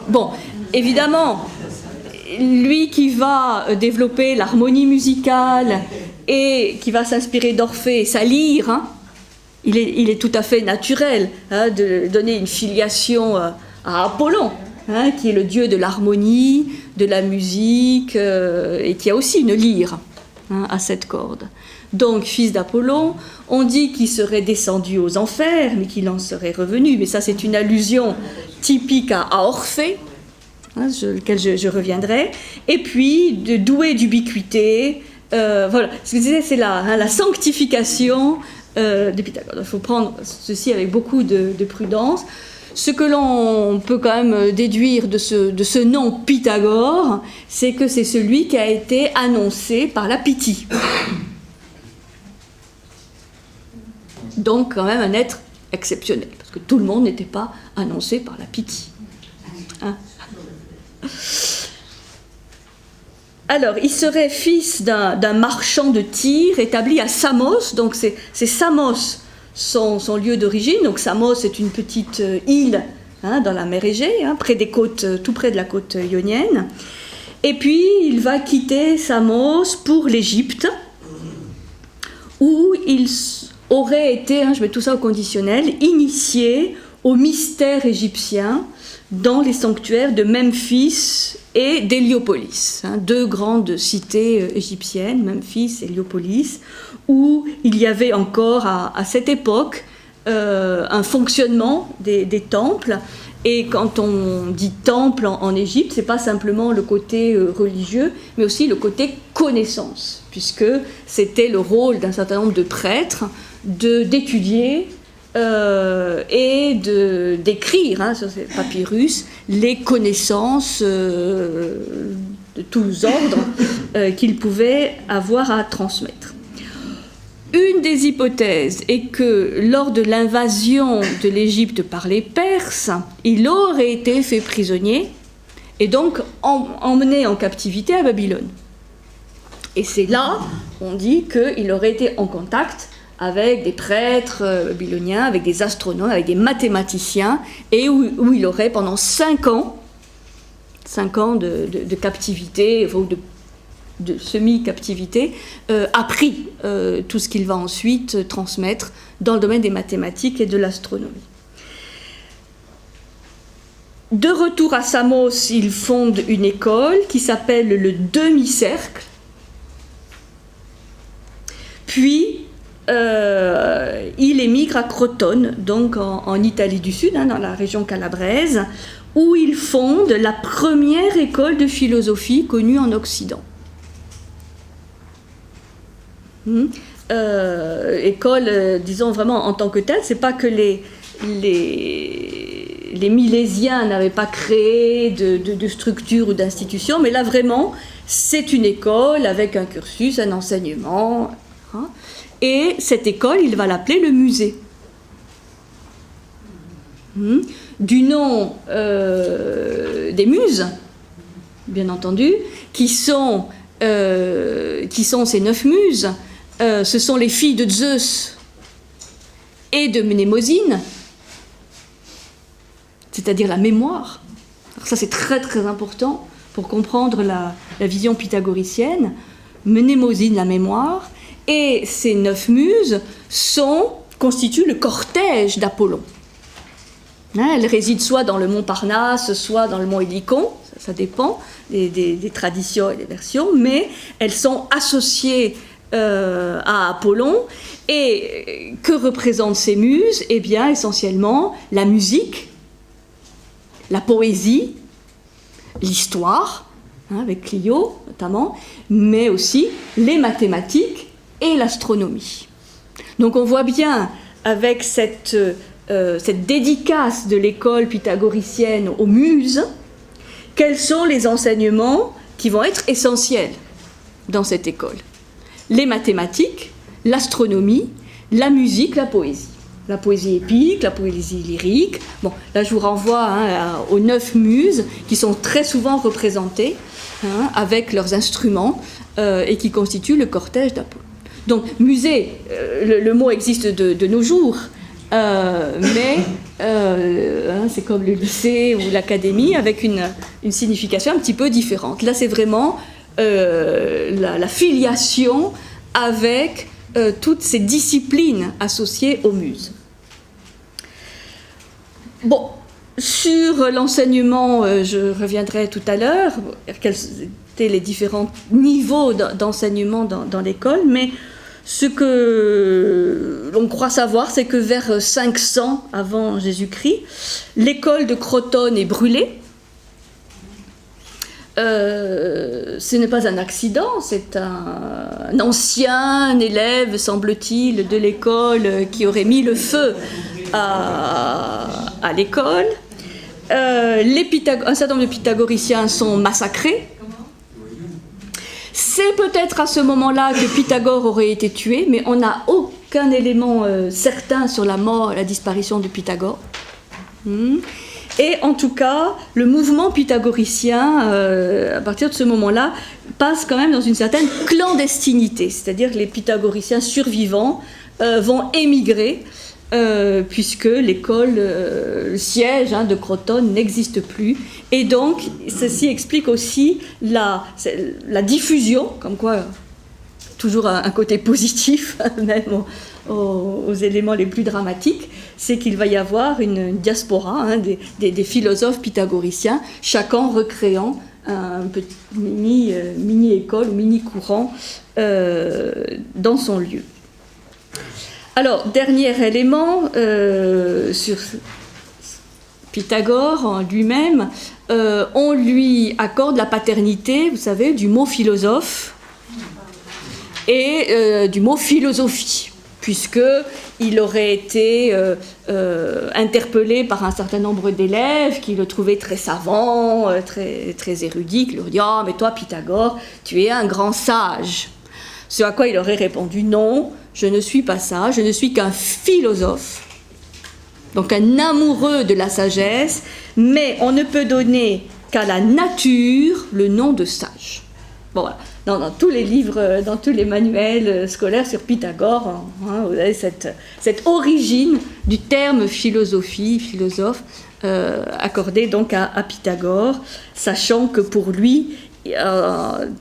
Bon, évidemment, lui qui va développer l'harmonie musicale et qui va s'inspirer d'Orphée et sa lyre, hein, il est tout à fait naturel, hein, de donner une filiation à Apollon, hein, qui est le dieu de l'harmonie, de la musique, et qui a aussi une lyre, hein, à 7 cordes. Donc, fils d'Apollon, on dit qu'il serait descendu aux enfers, mais qu'il en serait revenu. Mais ça, c'est une allusion typique à Orphée, hein, lequel je reviendrai. Et puis, doué d'ubiquité. Voilà, ce que je disais, c'est la sanctification de Pythagore. Il faut prendre ceci avec beaucoup de prudence. Ce que l'on peut quand même déduire de ce nom Pythagore, c'est que c'est celui qui a été annoncé par la Pythie. Donc quand même un être exceptionnel, parce que tout le monde n'était pas annoncé par la Pythie. Hein? Alors, il serait fils d'un marchand de Tyr établi à Samos, donc c'est Samos son lieu d'origine. Donc Samos est une petite île, hein, dans la mer Égée, hein, près des côtes, tout près de la côte ionienne. Et puis il va quitter Samos pour l'Égypte, où il aurait été, hein, je mets tout ça au conditionnel, initié au mystère égyptien dans les sanctuaires de Memphis et d'Héliopolis, hein, deux grandes cités égyptiennes, Memphis et Héliopolis, où il y avait encore à cette époque un fonctionnement des temples. Et quand on dit temple en Égypte, c'est pas simplement le côté religieux, mais aussi le côté connaissance, puisque c'était le rôle d'un certain nombre de prêtres d'étudier et d'écrire, hein, sur ces papyrus, les connaissances de tous ordres qu'ils pouvaient avoir à transmettre. Une des hypothèses est que lors de l'invasion de l'Égypte par les Perses, il aurait été fait prisonnier et donc emmené en captivité à Babylone. Et c'est là, on dit qu'il aurait été en contact avec des prêtres babyloniens, avec des astronomes, avec des mathématiciens, et où il aurait pendant 5 ans de captivité, ou de semi-captivité, appris tout ce qu'il va ensuite transmettre dans le domaine des mathématiques et de l'astronomie. De retour à Samos, il fonde une école qui s'appelle le Demi-Cercle. Puis, il émigre à Crotone, donc en Italie du Sud, hein, dans la région calabraise, où il fonde la première école de philosophie connue en Occident. École, disons vraiment en tant que telle, c'est pas que les Milésiens n'avaient pas créé de structure ou d'institution, mais là vraiment, c'est une école avec un cursus, un enseignement, hein. Et cette école, il va l'appeler le musée. Du nom des muses, bien entendu, qui sont ces 9 muses. Ce sont les filles de Zeus et de Mnémosyne, c'est-à-dire la mémoire. Alors ça, c'est très très important pour comprendre la vision pythagoricienne. Mnémosyne, la mémoire, et ces 9 muses constituent le cortège d'Apollon. Elles résident soit dans le mont Parnasse, soit dans le mont Hélicon, ça ça dépend des traditions et des versions, mais elles sont associées à Apollon. Et que représentent ces muses? Eh bien, essentiellement, la musique, la poésie, l'histoire, avec Clio notamment, mais aussi les mathématiques et l'astronomie. Donc on voit bien, avec cette dédicace de l'école pythagoricienne aux muses, quels sont les enseignements qui vont être essentiels dans cette école. Les mathématiques, l'astronomie, la musique, la poésie. La poésie épique, la poésie lyrique. Bon, là je vous renvoie aux 9 muses qui sont très souvent représentées avec leurs instruments et qui constituent le cortège d'Apollon. Donc musée, le mot existe de nos jours, mais c'est comme le lycée ou l'académie avec une signification un petit peu différente. Là c'est vraiment la filiation avec toutes ces disciplines associées aux muses. Bon, sur l'enseignement, je reviendrai tout à l'heure, quels étaient les différents niveaux d'enseignement dans l'école, mais ce que l'on croit savoir, c'est que vers 500 avant Jésus-Christ, l'école de Crotone est brûlée. Ce n'est pas un accident, c'est un ancien élève, semble-t-il, de l'école qui aurait mis le feu à l'école. Un certain nombre de pythagoriciens sont massacrés. C'est peut-être à ce moment-là que Pythagore aurait été tué, mais on n'a aucun élément certain sur la mort et la disparition de Pythagore. Et en tout cas, le mouvement pythagoricien, à partir de ce moment-là, passe quand même dans une certaine clandestinité. C'est-à-dire que les pythagoriciens survivants vont émigrer, puisque l'école, le siège de Crotone n'existe plus. Et donc, ceci explique aussi la diffusion, comme quoi, toujours un côté positif, même aux éléments les plus dramatiques, c'est qu'il va y avoir une diaspora des philosophes pythagoriciens, chacun recréant un petit mini-école ou mini-courant dans son lieu. Alors, dernier élément sur Pythagore en lui-même, on lui accorde la paternité, vous savez, du mot philosophe et du mot philosophie, puisqu'il aurait été interpellé par un certain nombre d'élèves qui le trouvaient très savant, très érudit, qui lui dit « Ah, mais toi, Pythagore, tu es un grand sage ». Ce à quoi il aurait répondu « Non, je ne suis pas ça, je ne suis qu'un philosophe ». Donc un amoureux de la sagesse, mais on ne peut donner qu'à la nature le nom de sage. Bon, voilà. Dans tous les livres, dans tous les manuels scolaires sur Pythagore, vous avez cette origine du terme philosophie, philosophe, accordé donc à Pythagore, sachant que pour lui,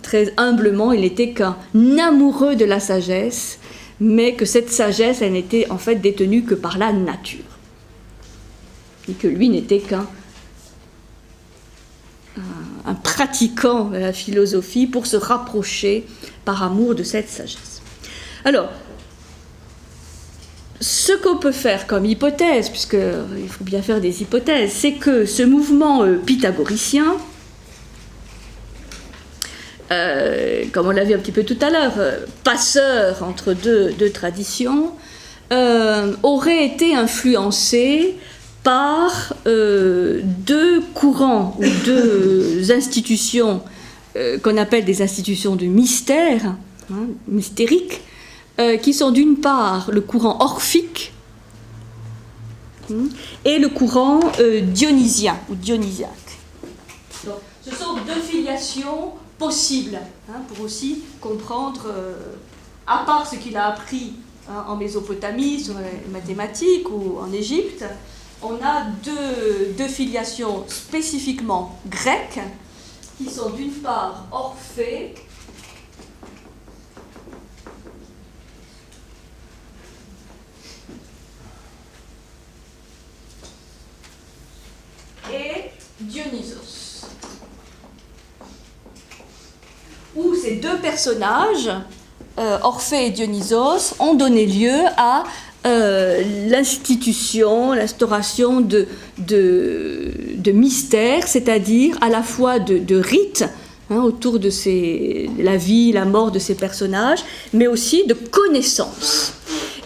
très humblement, il n'était qu'un amoureux de la sagesse, mais que cette sagesse, elle n'était en fait détenue que par la nature. Et que lui n'était qu'un pratiquant de la philosophie pour se rapprocher par amour de cette sagesse. Alors, ce qu'on peut faire comme hypothèse, puisqu'il faut bien faire des hypothèses, c'est que ce mouvement pythagoricien, comme on l'a vu un petit peu tout à l'heure, passeur entre deux traditions, aurait été influencé par deux courants ou deux institutions qu'on appelle des institutions de mystère, mystériques, qui sont d'une part le courant orphique et le courant dionysien ou dionysiaque. Donc, ce sont deux filiations possibles pour aussi comprendre, à part ce qu'il a appris en Mésopotamie sur les mathématiques ou en Égypte, on a deux filiations spécifiquement grecques qui sont d'une part Orphée et Dionysos. deux personnages, Orphée et Dionysos, ont donné lieu à l'instauration de mystères, c'est-à-dire à la fois de rites autour de la vie, la mort de ces personnages, mais aussi de connaissances.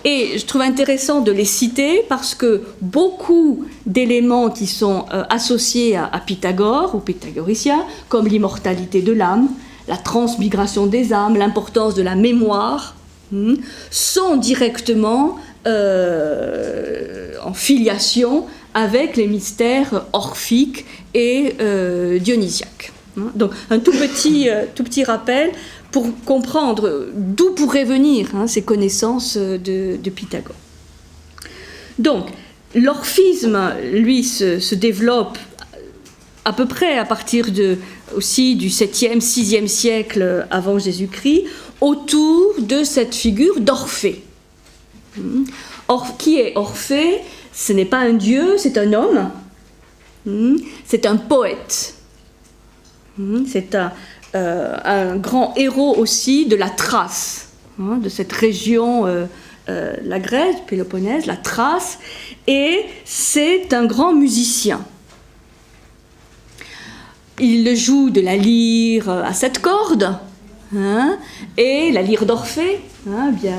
Et je trouve intéressant de les citer parce que beaucoup d'éléments qui sont associés à Pythagore ou pythagoriciens, comme l'immortalité de l'âme, la transmigration des âmes, l'importance de la mémoire, sont directement en filiation avec les mystères orphiques et dionysiaques. Donc un tout petit rappel pour comprendre d'où pourraient venir ces connaissances de Pythagore. Donc l'orphisme, lui, se développe à peu près à partir aussi du 7e, 6e siècle avant Jésus-Christ, autour de cette figure d'Orphée. Qui est Orphée? Ce n'est pas un dieu, c'est un homme. C'est un poète. C'est un grand héros aussi de la Thrace, de cette région, la Grèce, Péloponnèse, la Thrace, et c'est un grand musicien. Il joue de la lyre à 7 cordes, et la lyre d'Orphée,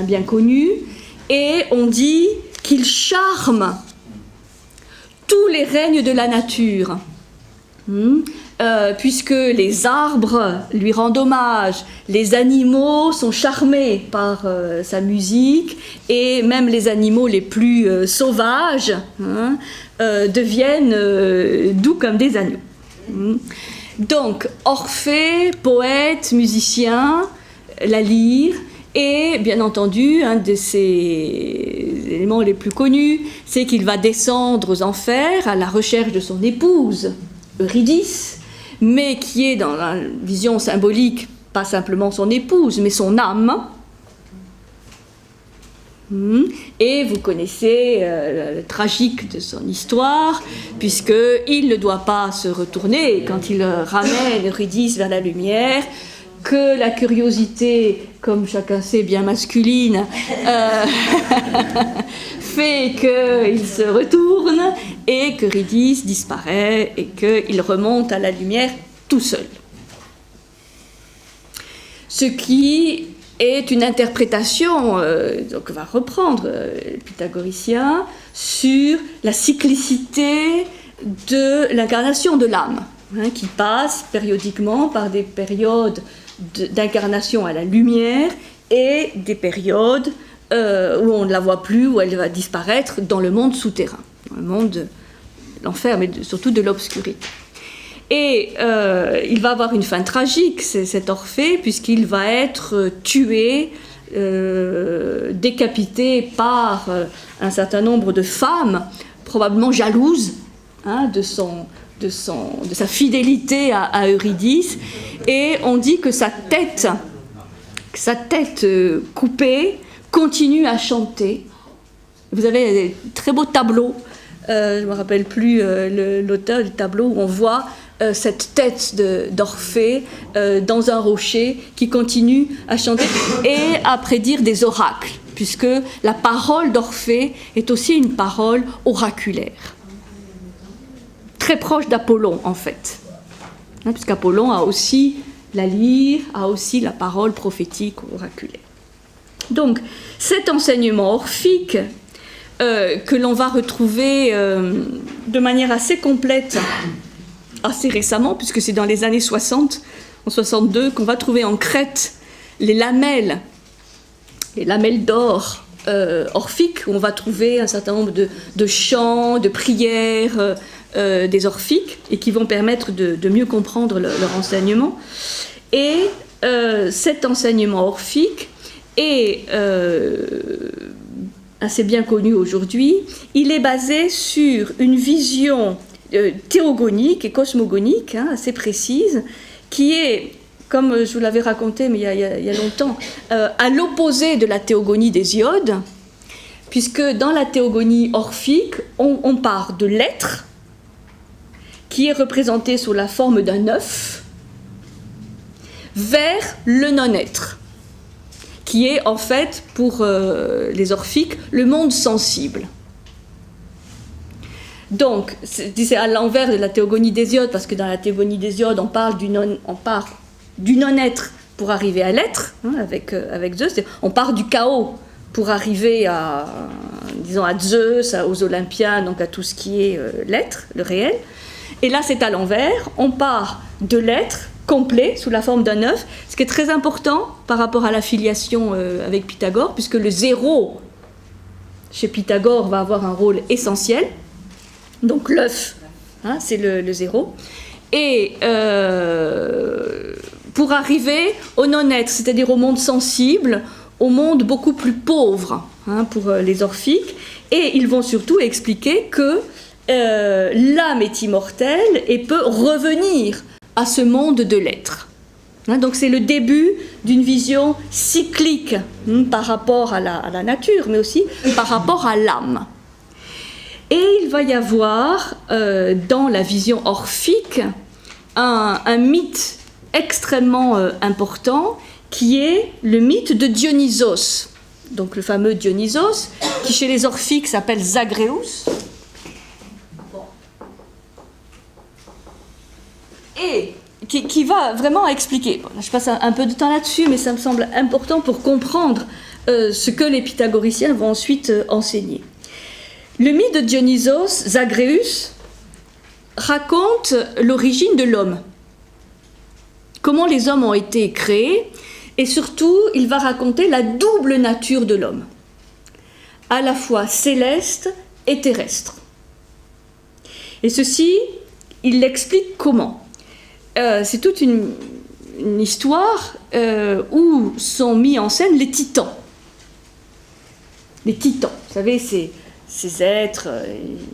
bien connue, et on dit qu'il charme tous les règnes de la nature, puisque les arbres lui rendent hommage, les animaux sont charmés par sa musique, et même les animaux les plus sauvages deviennent doux comme des agneaux. Donc Orphée, poète, musicien, la lyre, et bien entendu, un de ses éléments les plus connus, c'est qu'il va descendre aux enfers à la recherche de son épouse, Eurydice, mais qui est dans la vision symbolique, pas simplement son épouse, mais son âme. Et vous connaissez le tragique de son histoire, puisqu'il ne doit pas se retourner quand il ramène Eurydice vers la lumière, que la curiosité, comme chacun sait, bien masculine, fait qu'il se retourne et qu'Eurydice disparaît et qu'il remonte à la lumière tout seul. Ce qui est une interprétation, donc va reprendre les pythagoriciens, sur la cyclicité de l'incarnation de l'âme, qui passe périodiquement par des périodes d'incarnation à la lumière et des périodes où on ne la voit plus, où elle va disparaître dans le monde souterrain, dans le monde de l'enfer, mais surtout de l'obscurité. Et il va avoir une fin tragique, cet Orphée, puisqu'il va être tué, décapité par un certain nombre de femmes, probablement jalouses de sa fidélité à Eurydice, et on dit que sa tête coupée continue à chanter. Vous avez des très beaux tableaux, je ne me rappelle plus l'auteur du tableau, où on voit cette tête d'Orphée dans un rocher qui continue à chanter et à prédire des oracles, puisque la parole d'Orphée est aussi une parole oraculaire. Très proche d'Apollon, en fait. Puisqu'Apollon a aussi la lyre, a aussi la parole prophétique oraculaire. Donc, cet enseignement orphique, que l'on va retrouver de manière assez complète, assez récemment, puisque c'est dans les années 60, en 62, qu'on va trouver en Crète les lamelles d'or orphiques, où on va trouver un certain nombre de chants, de prières, des orphiques, et qui vont permettre de mieux comprendre leur enseignement. Et cet enseignement orphique est assez bien connu aujourd'hui. Il est basé sur une vision théogonique et cosmogonique, assez précise, qui est, comme je vous l'avais raconté mais il y a longtemps, à l'opposé de la théogonie d'Hésiode, puisque dans la théogonie orphique, on part de l'être, qui est représenté sous la forme d'un œuf, vers le non-être, qui est en fait, pour les orphiques, le monde sensible. Donc, c'est à l'envers de la théogonie d'Hésiode, parce que dans la théogonie d'Hésiode, on part du non-être pour arriver à l'être, hein, avec Zeus. On part du chaos pour arriver à Zeus, aux Olympiens, donc à tout ce qui est l'être, le réel. Et là, c'est à l'envers. On part de l'être complet, sous la forme d'un œuf, ce qui est très important par rapport à la filiation avec Pythagore, puisque le zéro, chez Pythagore, va avoir un rôle essentiel. Donc l'œuf, hein, c'est le zéro. Et pour arriver au non-être, c'est-à-dire au monde sensible, au monde beaucoup plus pauvre, hein, pour les orphiques. Et ils vont surtout expliquer que l'âme est immortelle et peut revenir à ce monde de l'être. Hein, donc c'est le début d'une vision cyclique, hein, par rapport à la nature, mais aussi par rapport à l'âme. Et il va y avoir dans la vision orphique un mythe extrêmement important qui est le mythe de Dionysos. Donc le fameux Dionysos, qui chez les orphiques s'appelle Zagreus. Et qui va vraiment expliquer. Bon, je passe un peu de temps là-dessus, mais ça me semble important pour comprendre ce que les pythagoriciens vont ensuite enseigner. Le mythe de Dionysos, Zagreus, raconte l'origine de l'homme. Comment les hommes ont été créés, et surtout, il va raconter la double nature de l'homme, à la fois céleste et terrestre. Et ceci, il l'explique comment. C'est toute une histoire où sont mis en scène les titans. Les titans, vous savez, ces êtres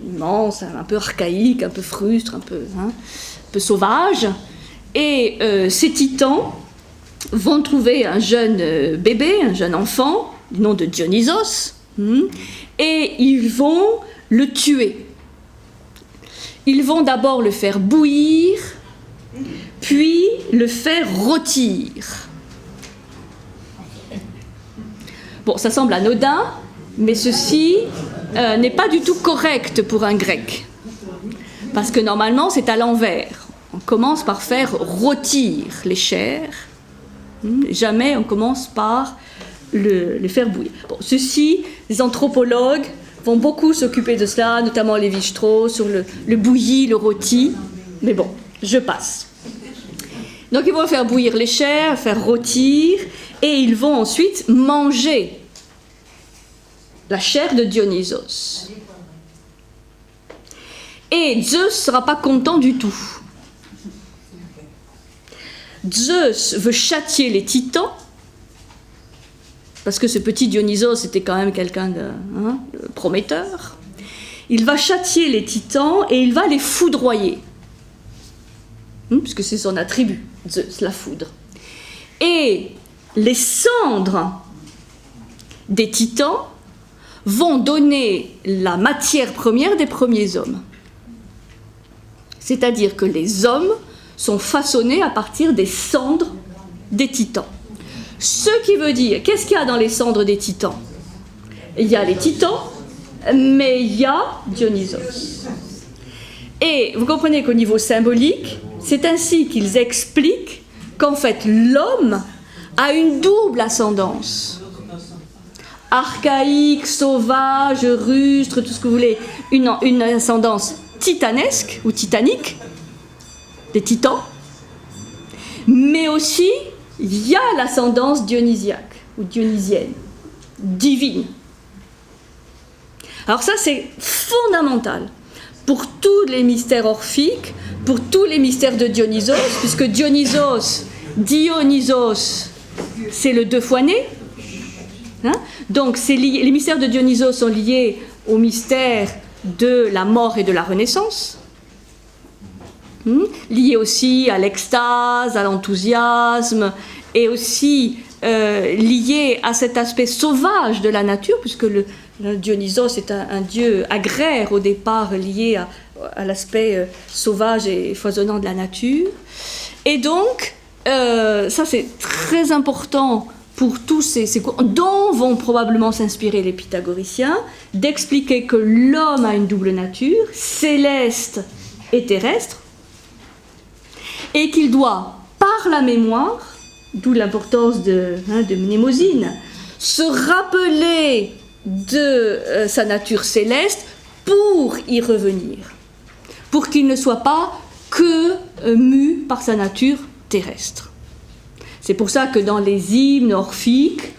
immenses, un peu archaïques, un peu frustres, un peu sauvages. Et ces titans vont trouver un jeune bébé, un jeune enfant, du nom de Dionysos, et ils vont le tuer. Ils vont d'abord le faire bouillir, puis le faire rôtir. Bon, ça semble anodin, mais ceci n'est pas du tout correct pour un grec. Parce que normalement, c'est à l'envers. On commence par faire rôtir les chairs. Jamais on commence par les faire bouillir. Bon, ceci, les anthropologues vont beaucoup s'occuper de cela, notamment Lévi-Strauss, sur le bouilli, le rôti. Mais bon, je passe. Donc ils vont faire bouillir les chairs, faire rôtir, et ils vont ensuite manger la chair de Dionysos. Et Zeus ne sera pas content du tout. Zeus veut châtier les titans, parce que ce petit Dionysos était quand même quelqu'un de prometteur. Il va châtier les titans et il va les foudroyer. Puisque c'est son attribut, Zeus, la foudre. Et les cendres des titans vont donner la matière première des premiers hommes. C'est-à-dire que les hommes sont façonnés à partir des cendres des titans. Ce qui veut dire, qu'est-ce qu'il y a dans les cendres des titans? Il y a les titans, mais il y a Dionysos. Et vous comprenez qu'au niveau symbolique, c'est ainsi qu'ils expliquent qu'en fait l'homme a une double ascendance. Archaïque, sauvage, rustre, tout ce que vous voulez, une ascendance titanesque ou titanique, des titans, mais aussi il y a l'ascendance dionysiaque ou dionysienne, divine. Alors ça c'est fondamental pour tous les mystères orphiques, pour tous les mystères de Dionysos, puisque Dionysos, c'est le deux fois né. Donc les mystères de Dionysos sont liés au mystère de la mort et de la renaissance, liés aussi à l'extase, à l'enthousiasme, et aussi liés à cet aspect sauvage de la nature, puisque le Dionysos est un dieu agraire au départ, lié à l'aspect sauvage et foisonnant de la nature. Et donc, ça c'est très important pour tous ces cours, dont vont probablement s'inspirer les pythagoriciens, d'expliquer que l'homme a une double nature, céleste et terrestre, et qu'il doit, par la mémoire, d'où l'importance de Mnémosyne, se rappeler de sa nature céleste pour y revenir, pour qu'il ne soit pas que mu par sa nature terrestre. C'est pour ça que dans les hymnes orphiques,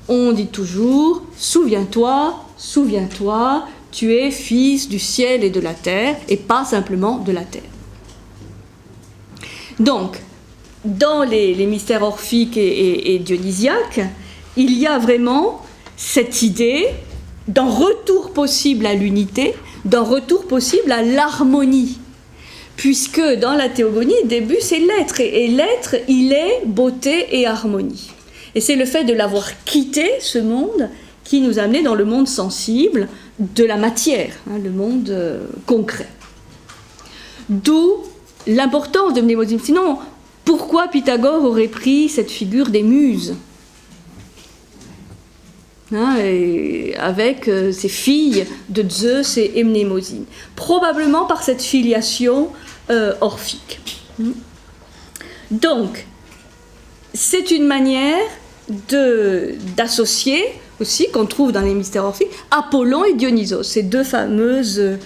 on dit toujours « Souviens-toi, souviens-toi, tu es fils du ciel et de la terre, et pas simplement de la terre. » Donc, dans les mystères orphiques et dionysiaques, il y a vraiment cette idée d'un retour possible à l'unité, d'un retour possible à l'harmonie. Puisque dans la théogonie, le début, c'est l'être. Et l'être, il est beauté et harmonie. Et c'est le fait de l'avoir quitté, ce monde, qui nous a amenés dans le monde sensible de la matière, le monde concret. D'où l'importance de Mnémosyne. Sinon, pourquoi Pythagore aurait pris cette figure des muses, et avec ces filles de Zeus et Mnémosyne? Probablement par cette filiation orphique. Donc, c'est une manière d'associer aussi, qu'on trouve dans les mystères orphiques, Apollon et Dionysos, ces deux fameuses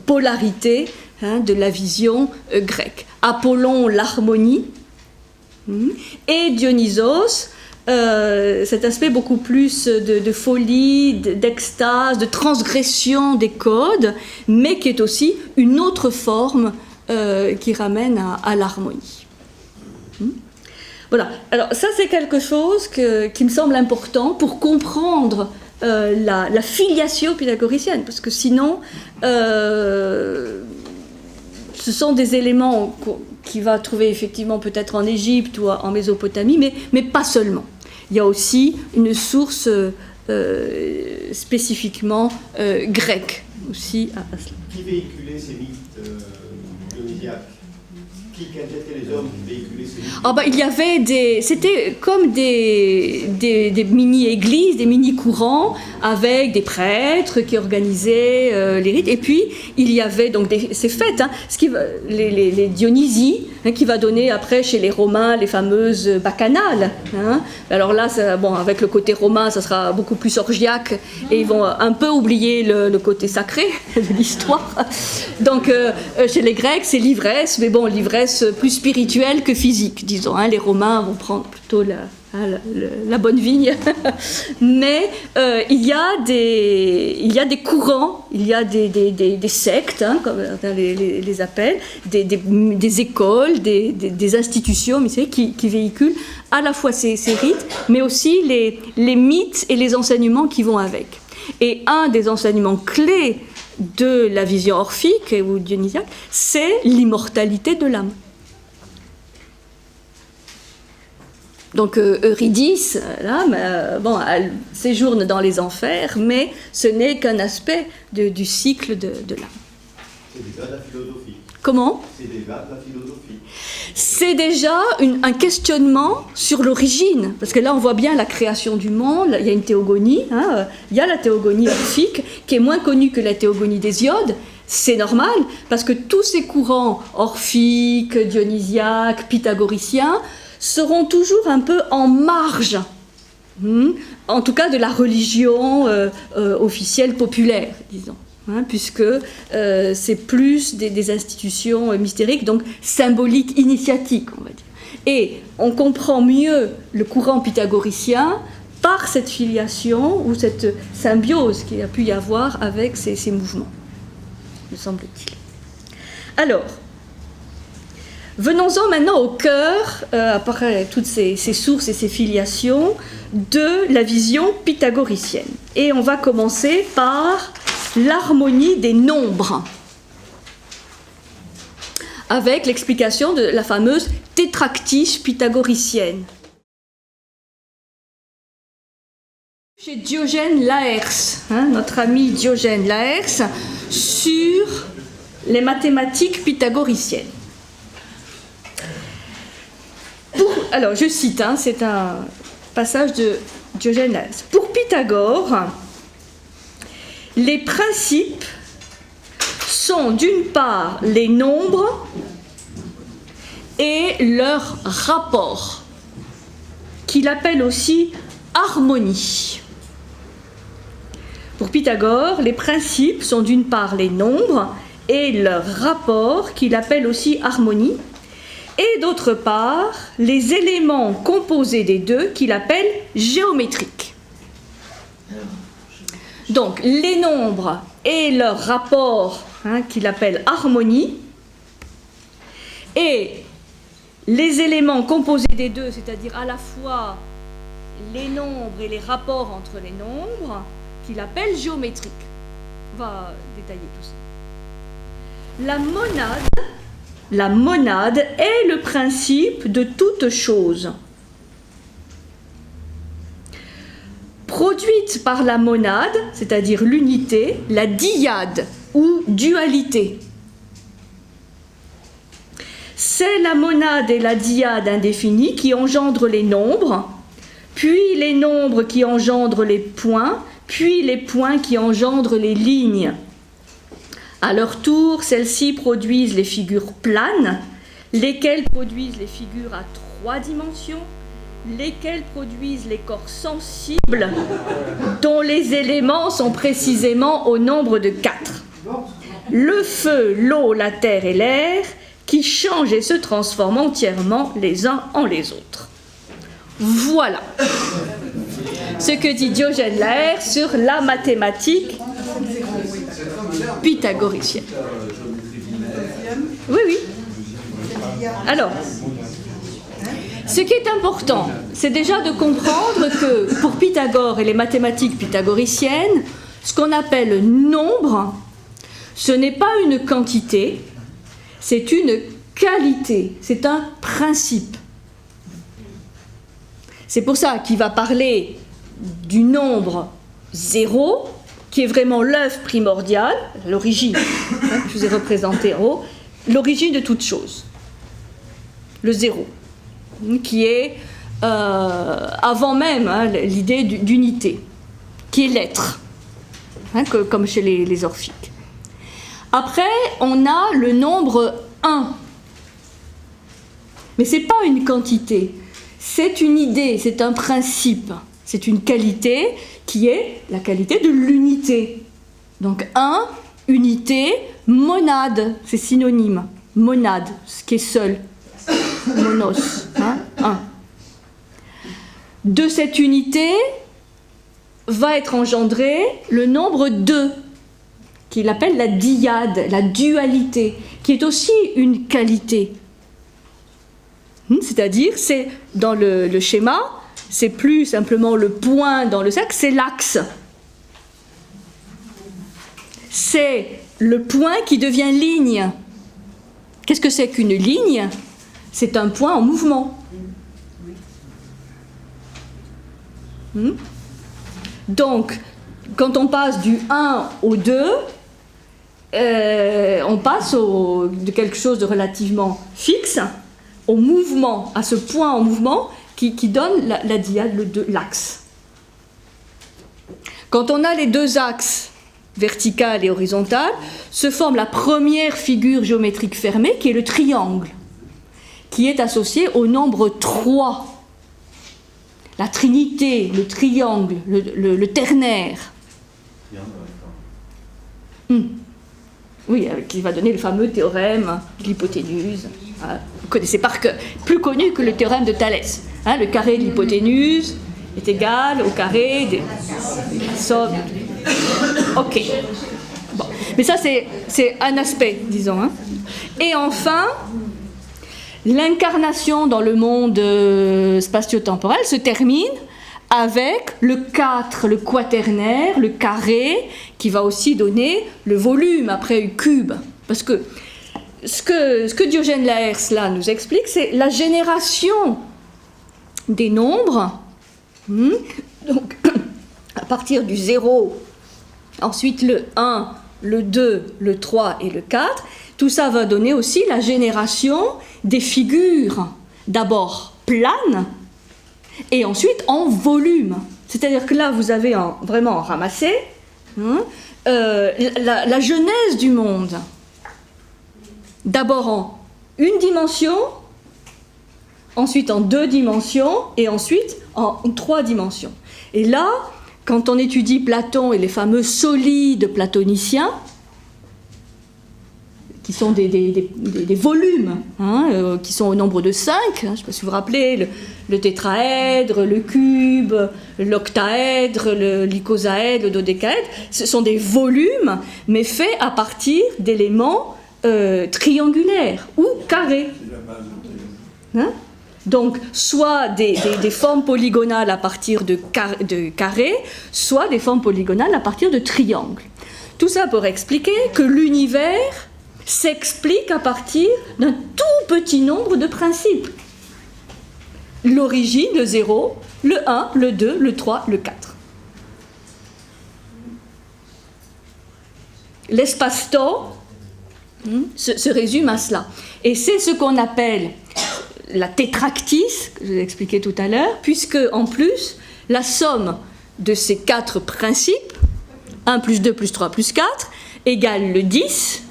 polarités de la vision grecque. Apollon, l'harmonie, et Dionysos, cet aspect beaucoup plus de folie, d'extase, de transgression des codes, mais qui est aussi une autre forme qui ramène à l'harmonie. Voilà, alors ça c'est quelque chose qui me semble important pour comprendre la filiation pythagoricienne, parce que sinon, ce sont des éléments qu'il va trouver effectivement peut-être en Égypte ou en Mésopotamie, mais pas seulement. Il y a aussi une source spécifiquement grecque aussi à cela. Qui véhiculait ces mythes dionysiaques? Quels étaient les hommes qui véhiculaient ces mythes? Il y avait c'était comme des mini-églises, des mini-courants, avec des prêtres qui organisaient les rites. Et puis, il y avait donc ces fêtes, les Dionysies, qui va donner après chez les Romains les fameuses bacchanales. Alors là, avec le côté romain, ça sera beaucoup plus orgiaque, et ils vont un peu oublier le côté sacré de l'histoire. Donc, chez les Grecs, c'est l'ivresse, mais bon, l'ivresse plus spirituelle que physique, disons. Les Romains vont prendre plutôt la bonne vigne. Mais il y a des courants, il y a des sectes, comme on les appelle, des écoles, des institutions qui véhiculent à la fois ces rites, mais aussi les mythes et les enseignements qui vont avec. Et un des enseignements clés de la vision orphique ou dionysiaque, c'est l'immortalité de l'âme. Donc Eurydice, elle séjourne dans les enfers, mais ce n'est qu'un aspect du cycle de l'âme. C'est déjà de la philosophie. Comment ? C'est déjà de la philosophie. C'est déjà un questionnement sur l'origine, parce que là on voit bien la création du monde, il y a une théogonie, il y a la théogonie orphique, qui est moins connue que la théogonie d'Hésiode. C'est normal, parce que tous ces courants orphiques, dionysiaques, pythagoriciens, seront toujours un peu en marge, en tout cas de la religion officielle populaire, disons. Puisque c'est plus des institutions mystériques, donc symboliques, initiatiques, on va dire. Et on comprend mieux le courant pythagoricien par cette filiation ou cette symbiose qu'il a pu y avoir avec ces mouvements, me semble-t-il. Alors, venons-en maintenant au cœur, après toutes ces sources et ces filiations, de la vision pythagoricienne. Et on va commencer par l'harmonie des nombres, avec l'explication de la fameuse tétractys pythagoricienne. Chez Diogène Laërce, notre ami Diogène Laërce, sur les mathématiques pythagoriciennes. alors je cite, hein, c'est un passage de Diogène Laërce. Pour Pythagore, les principes sont d'une part les nombres et leur rapport, qu'il appelle aussi harmonie. Pour Pythagore, les principes sont d'une part les nombres et leur rapport, qu'il appelle aussi harmonie, et d'autre part les éléments composés des deux, qu'il appelle géométriques. Donc les nombres et leur rapport, hein, qu'il appelle harmonie, et les éléments composés des deux, c'est-à-dire à la fois les nombres et les rapports entre les nombres, qu'il appelle géométrique. On va détailler tout ça. La monade est le principe de toute chose. Produite par la monade, c'est-à-dire l'unité, la dyade ou dualité. C'est la monade et la dyade indéfinie qui engendrent les nombres, puis les nombres qui engendrent les points, puis les points qui engendrent les lignes. À leur tour, celles-ci produisent les figures planes, lesquelles produisent les figures à 3 dimensions, lesquelles produisent les corps sensibles, dont les éléments sont précisément au nombre de 4. Le feu, l'eau, la terre et l'air, qui changent et se transforment entièrement les uns en les autres. Voilà ce que dit Diogène Laërce sur la mathématique pythagoricienne. Oui, oui. Alors, ce qui est important, c'est déjà de comprendre que pour Pythagore et les mathématiques pythagoriciennes, ce qu'on appelle nombre, ce n'est pas une quantité, c'est une qualité, c'est un principe. C'est pour ça qu'il va parler du nombre 0, qui est vraiment l'œuf primordial, l'origine, hein, je vous ai représenté en haut, l'origine de toute chose. Le 0, qui est avant même, hein, l'idée d'unité, qui est l'être, hein, comme chez les orphiques. Après, on a le nombre 1. Mais ce n'est pas une quantité, c'est une idée, c'est un principe, c'est une qualité qui est la qualité de l'unité. Donc 1, unité, monade, c'est synonyme. Monade, ce qui est seul. Monos, hein, 1. De cette unité va être engendré le nombre 2, qu'il appelle la dyade, la dualité, qui est aussi une qualité. C'est-à-dire, c'est dans le schéma, c'est plus simplement le point dans le cercle, c'est l'axe. C'est le point qui devient ligne. Qu'est-ce que c'est qu'une ligne ? C'est un point en mouvement. Donc, quand on passe du 1 au 2, on passe de quelque chose de relativement fixe au mouvement, à ce point en mouvement qui donne la dyade, l'axe. Quand on a les deux axes, vertical et horizontal, se forme la première figure géométrique fermée qui est le triangle, qui est associé au nombre 3. La trinité, le triangle, le ternaire. Oui, qui va donner le fameux théorème de l'hypoténuse. Vous connaissez par cœur, plus connu que le théorème de Thalès. Le carré de l'hypoténuse est égal au carré des sommes. Ok. Bon. Mais ça, c'est un aspect, disons. Et enfin, l'incarnation dans le monde spatio-temporel se termine avec le 4, le quaternaire, le carré, qui va aussi donner le volume après le cube. Parce que ce que Diogène Laërce là nous explique, c'est la génération des nombres. Donc, à partir du 0, ensuite le 1, le 2, le 3 et le 4, tout ça va donner aussi la génération des figures, d'abord plane et ensuite en volume. C'est-à-dire que là, vous avez vraiment ramassé la genèse du monde. D'abord en une dimension, ensuite en 2 dimensions, et ensuite en 3 dimensions. Et là, quand on étudie Platon et les fameux solides platoniciens, qui sont des volumes, qui sont au nombre de 5, je ne sais pas si vous vous rappelez, le tétraèdre, le cube, l'octaèdre, l'icosaèdre, le dodécaèdre, ce sont des volumes, mais faits à partir d'éléments triangulaires ou carrés. Donc, soit des formes polygonales à partir de carrés, soit des formes polygonales à partir de triangles. Tout ça pour expliquer que l'univers s'explique à partir d'un tout petit nombre de principes. L'origine, le 0, le 1, le 2, le 3, le 4. L'espace-temps se résume à cela. Et c'est ce qu'on appelle la tétractise, que je vous ai expliqué tout à l'heure, puisque en plus, la somme de ces 4 principes, 1 plus 2 plus 3 plus 4, égale le 10.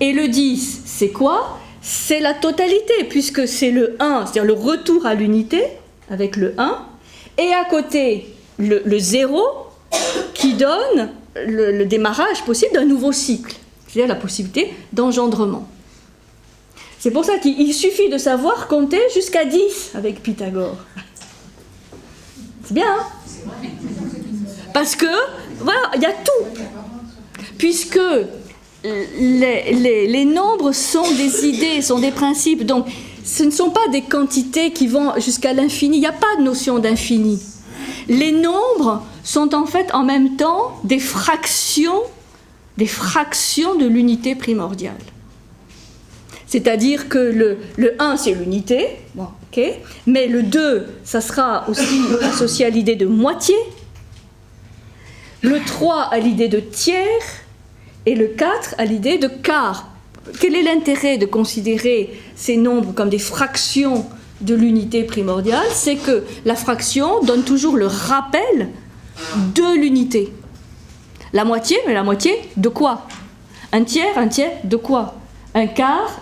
Et le 10, c'est quoi? C'est la totalité, puisque c'est le 1, c'est-à-dire le retour à l'unité, avec le 1, et à côté, le 0, qui donne le démarrage possible d'un nouveau cycle, c'est-à-dire la possibilité d'engendrement. C'est pour ça qu'il suffit de savoir compter jusqu'à 10 avec Pythagore. C'est bien, hein? Parce que, voilà, il y a tout. Puisque les nombres sont des idées, sont des principes, donc ce ne sont pas des quantités qui vont jusqu'à l'infini, il n'y a pas de notion d'infini. Les nombres sont en fait en même temps des fractions de l'unité primordiale. C'est-à-dire que le 1, c'est l'unité, bon, okay, mais le 2, ça sera aussi associé à l'idée de moitié, le 3 à l'idée de tiers, et le 4 à l'idée de quart. Quel est l'intérêt de considérer ces nombres comme des fractions de l'unité primordiale? C'est que la fraction donne toujours le rappel de l'unité. La moitié, mais la moitié de quoi? Un tiers de quoi? Un quart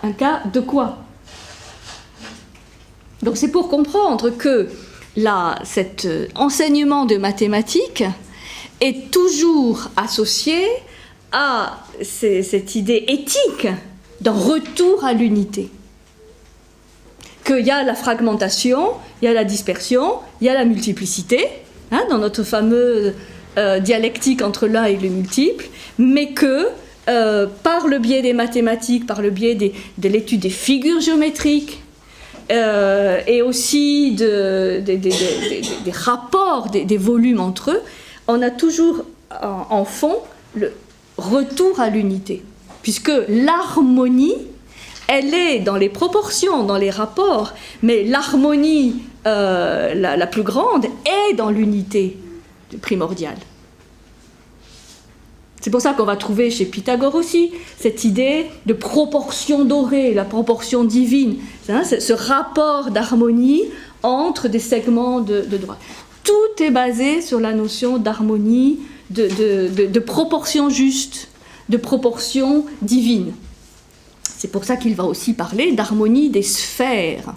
de quoi? Donc c'est pour comprendre que cet enseignement de mathématiques est toujours associé à cette idée éthique d'un retour à l'unité. Qu'il y a la fragmentation, il y a la dispersion, il y a la multiplicité, dans notre fameuse dialectique entre l'un et le multiple, mais que par le biais des mathématiques, par le biais de l'étude des figures géométriques, et aussi des rapports, des volumes entre eux, on a toujours en fond le retour à l'unité, puisque l'harmonie, elle est dans les proportions, dans les rapports, mais l'harmonie la plus grande est dans l'unité primordiale. C'est pour ça qu'on va trouver chez Pythagore aussi cette idée de proportion dorée, la proportion divine, ce rapport d'harmonie entre des segments de droite. Tout est basé sur la notion d'harmonie, de proportion juste, de proportion divine. C'est pour ça qu'il va aussi parler d'harmonie des sphères,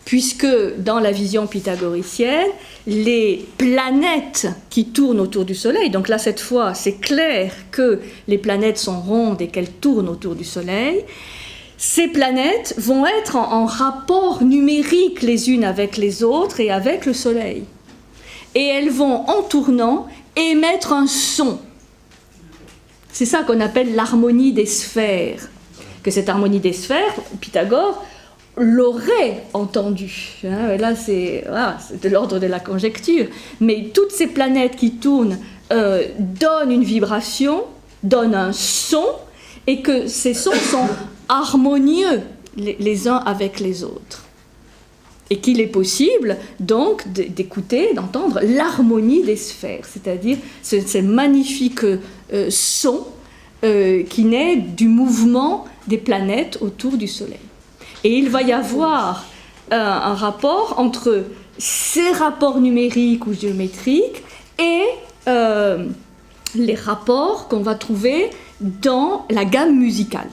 puisque dans la vision pythagoricienne, les planètes qui tournent autour du Soleil, donc là cette fois c'est clair que les planètes sont rondes et qu'elles tournent autour du Soleil, ces planètes vont être en rapport numérique les unes avec les autres et avec le Soleil. Et elles vont, en tournant, émettre un son. C'est ça qu'on appelle l'harmonie des sphères. Que cette harmonie des sphères, Pythagore l'aurait entendu. Là, c'est de l'ordre de la conjecture. Mais toutes ces planètes qui tournent donnent une vibration, donnent un son, et que ces sons sont harmonieux les uns avec les autres. Et qu'il est possible, donc, d'écouter, d'entendre l'harmonie des sphères, c'est-à-dire ces magnifiques sons qui naissent du mouvement des planètes autour du Soleil. Et il va y avoir un rapport entre ces rapports numériques ou géométriques et les rapports qu'on va trouver dans la gamme musicale.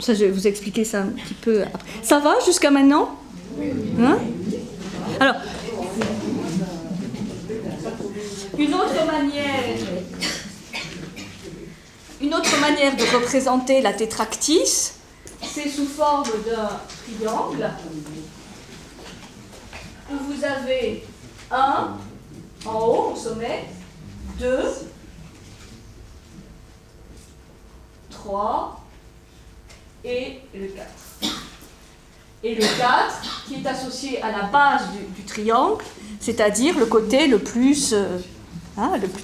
Ça, je vais vous expliquer ça un petit peu après. Ça va jusqu'à maintenant? Hein? Alors, une autre manière de représenter la tétractys, c'est sous forme d'un triangle où vous avez 1 en haut, au sommet, 2, 3 et le 4. Et le 4 qui est associé à la base du triangle, c'est-à-dire le côté le plus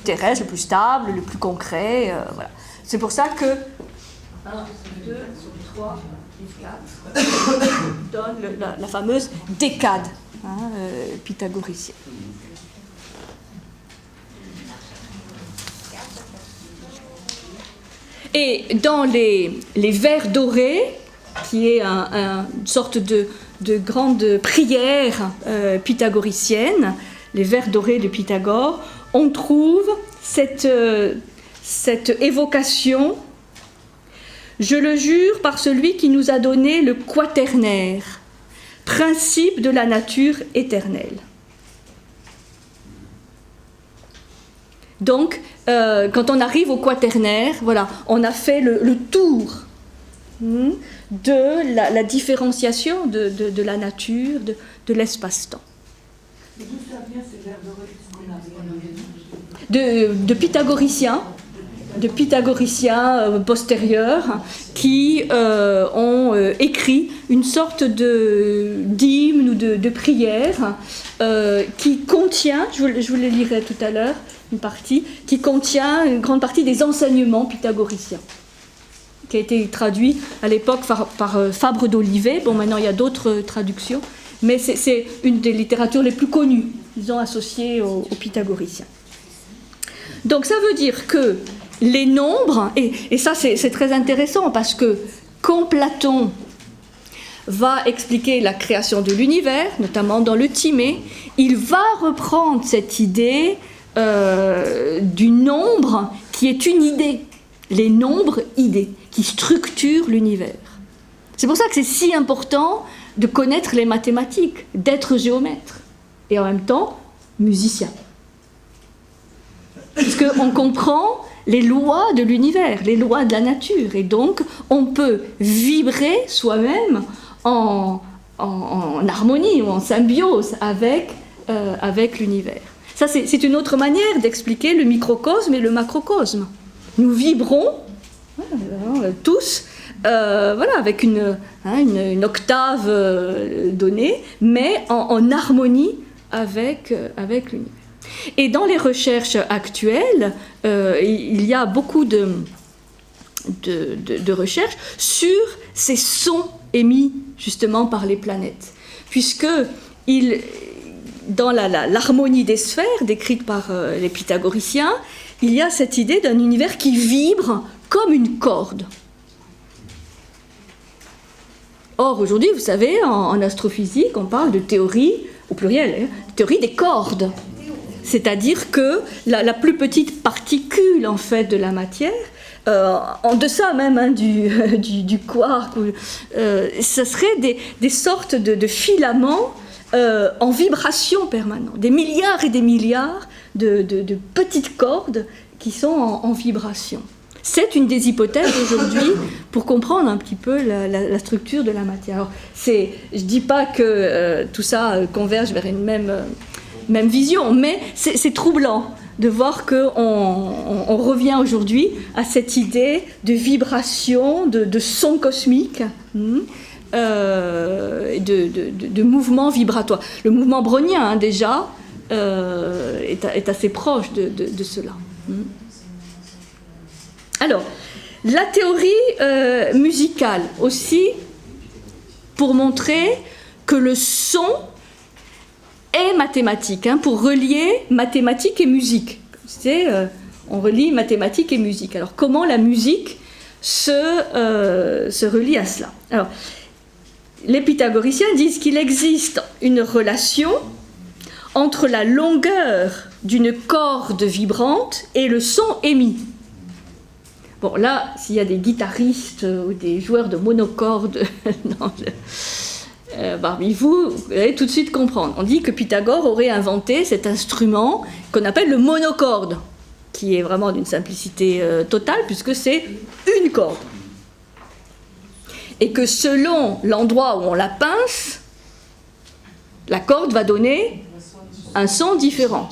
terrestre, le plus stable, le plus concret. Voilà. C'est pour ça que 1, 2, 3 et 4 donne la fameuse décade pythagoricienne. Et dans les vers dorés, qui est une sorte de grande prière pythagoricienne, les vers dorés de Pythagore, on trouve cette évocation. Je le jure par celui qui nous a donné le quaternaire, principe de la nature éternelle. Donc, quand on arrive au quaternaire, voilà, on a fait le tour de la différenciation de la nature, de l'espace-temps. D'où ça vient ces vers dorés? De pythagoriciens postérieurs qui ont écrit une sorte d'hymne ou de prière qui contient, je vous le lirai tout à l'heure, une grande partie des enseignements pythagoriciens, qui a été traduit à l'époque par Fabre d'Olivet. Bon, maintenant il y a d'autres traductions, mais c'est une des littératures les plus connues, disons, associées aux pythagoriciens. Donc ça veut dire que les nombres, et ça c'est très intéressant parce que quand Platon va expliquer la création de l'univers, notamment dans le Timée, il va reprendre cette idée du nombre qui est une idée, les nombres idées, qui structurent l'univers. C'est pour ça que c'est si important de connaître les mathématiques, d'être géomètre, et en même temps musicien. Parce qu'on comprend les lois de l'univers, les lois de la nature, et donc on peut vibrer soi-même en harmonie ou en symbiose avec l'univers. Ça, c'est une autre manière d'expliquer le microcosme et le macrocosme. Nous vibrons tous, avec une octave donnée, mais en harmonie avec l'univers. Et dans les recherches actuelles, il y a beaucoup de recherches sur ces sons émis justement par les planètes, puisque dans l'harmonie des sphères décrite par les pythagoriciens, il y a cette idée d'un univers qui vibre comme une corde. Or, aujourd'hui, vous savez, en astrophysique, on parle de théorie, au pluriel, théorie des cordes. C'est-à-dire que la plus petite particule, en fait, de la matière, en deçà même du quark, ce serait des sortes de filaments en vibration permanente, des milliards et des milliards de petites cordes qui sont en vibration. C'est une des hypothèses aujourd'hui pour comprendre un petit peu la structure de la matière. Alors, je ne dis pas que tout ça converge vers une même vision, mais c'est troublant de voir qu'on revient aujourd'hui à cette idée de vibration, de son cosmique, de mouvement vibratoire. Le mouvement brownien, déjà, est assez proche de cela. Alors, la théorie musicale aussi, pour montrer que le son est mathématique, pour relier mathématiques et musique. On relie mathématiques et musique. Alors, comment la musique se relie à cela? Alors, les pythagoriciens disent qu'il existe une relation entre la longueur d'une corde vibrante et le son émis. Bon, là, s'il y a des guitaristes ou des joueurs de monocorde parmi vous, vous allez tout de suite comprendre. On dit que Pythagore aurait inventé cet instrument qu'on appelle le monocorde, qui est vraiment d'une simplicité totale, puisque c'est une corde. Et que selon l'endroit où on la pince, la corde va donner un son différent.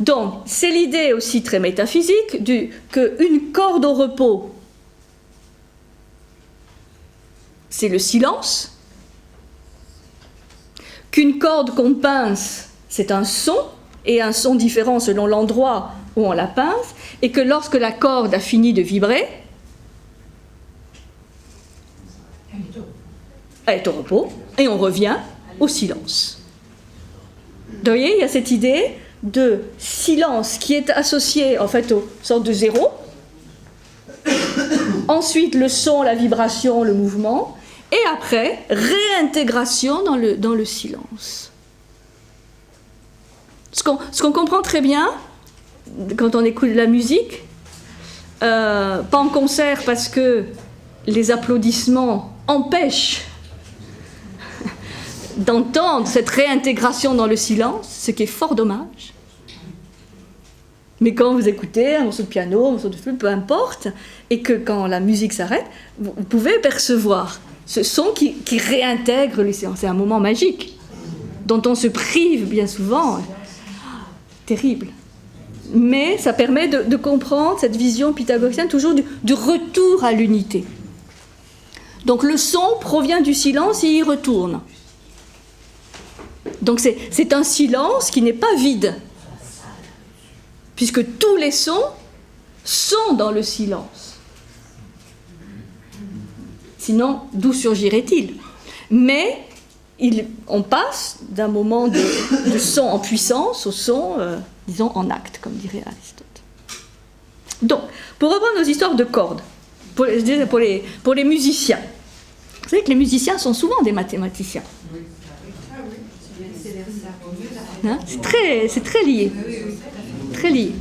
Donc, c'est l'idée aussi très métaphysique qu'une corde au repos, c'est le silence, qu'une corde qu'on pince, c'est un son, et un son différent selon l'endroit où on la pince, et que lorsque la corde a fini de vibrer, elle est au repos, et on revient au silence. Vous voyez, il y a cette idée de silence qui est associée en fait aux sortes de zéro. Ensuite, le son, la vibration, le mouvement. Et après, réintégration dans le silence. Ce qu'on comprend très bien quand on écoute de la musique, pas en concert parce que les applaudissements empêchent d'entendre cette réintégration dans le silence, ce qui est fort dommage. Mais quand vous écoutez un morceau de piano, un morceau de flûte, peu importe, et que quand la musique s'arrête, vous pouvez percevoir ce son qui réintègre les séances. C'est un moment magique, dont on se prive bien souvent. Terrible. Mais ça permet de comprendre cette vision pythagoricienne, toujours du retour à l'unité. Donc le son provient du silence et y retourne. Donc c'est un silence qui n'est pas vide, puisque tous les sons sont dans le silence. Sinon, d'où surgirait-il? Mais on passe d'un moment de son en puissance au son, disons, en acte, comme dirait Aristote. Donc, pour reprendre nos histoires de cordes, pour les musiciens, vous savez que les musiciens sont souvent des mathématiciens. Hein, c'est très lié. Très lié.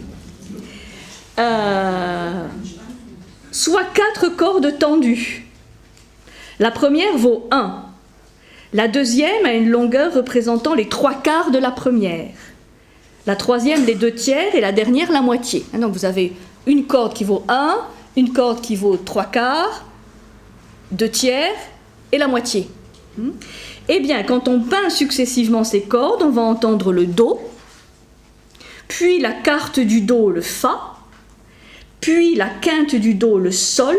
Soit 4 cordes tendues. La première vaut 1. La deuxième a une longueur représentant les 3/4 de la première. La troisième, les 2/3, et la dernière, la moitié. Donc vous avez une corde qui vaut 1, une corde qui vaut 3/4, 2/3 et la moitié. Eh bien, quand on peint successivement ces cordes, on va entendre le Do, puis la quarte du Do, le Fa, puis la quinte du Do, le Sol,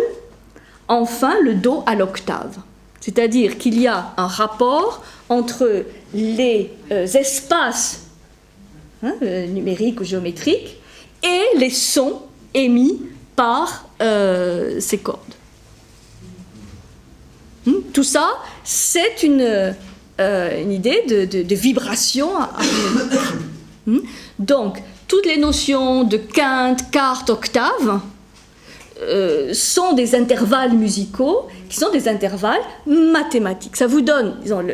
enfin le Do à l'octave. C'est-à-dire qu'il y a un rapport entre les espaces numériques ou géométriques et les sons émis par ces cordes. Tout ça, c'est une idée de vibration harmonique. Donc, toutes les notions de quinte, quarte, octave sont des intervalles musicaux qui sont des intervalles mathématiques. Ça vous donne, disons,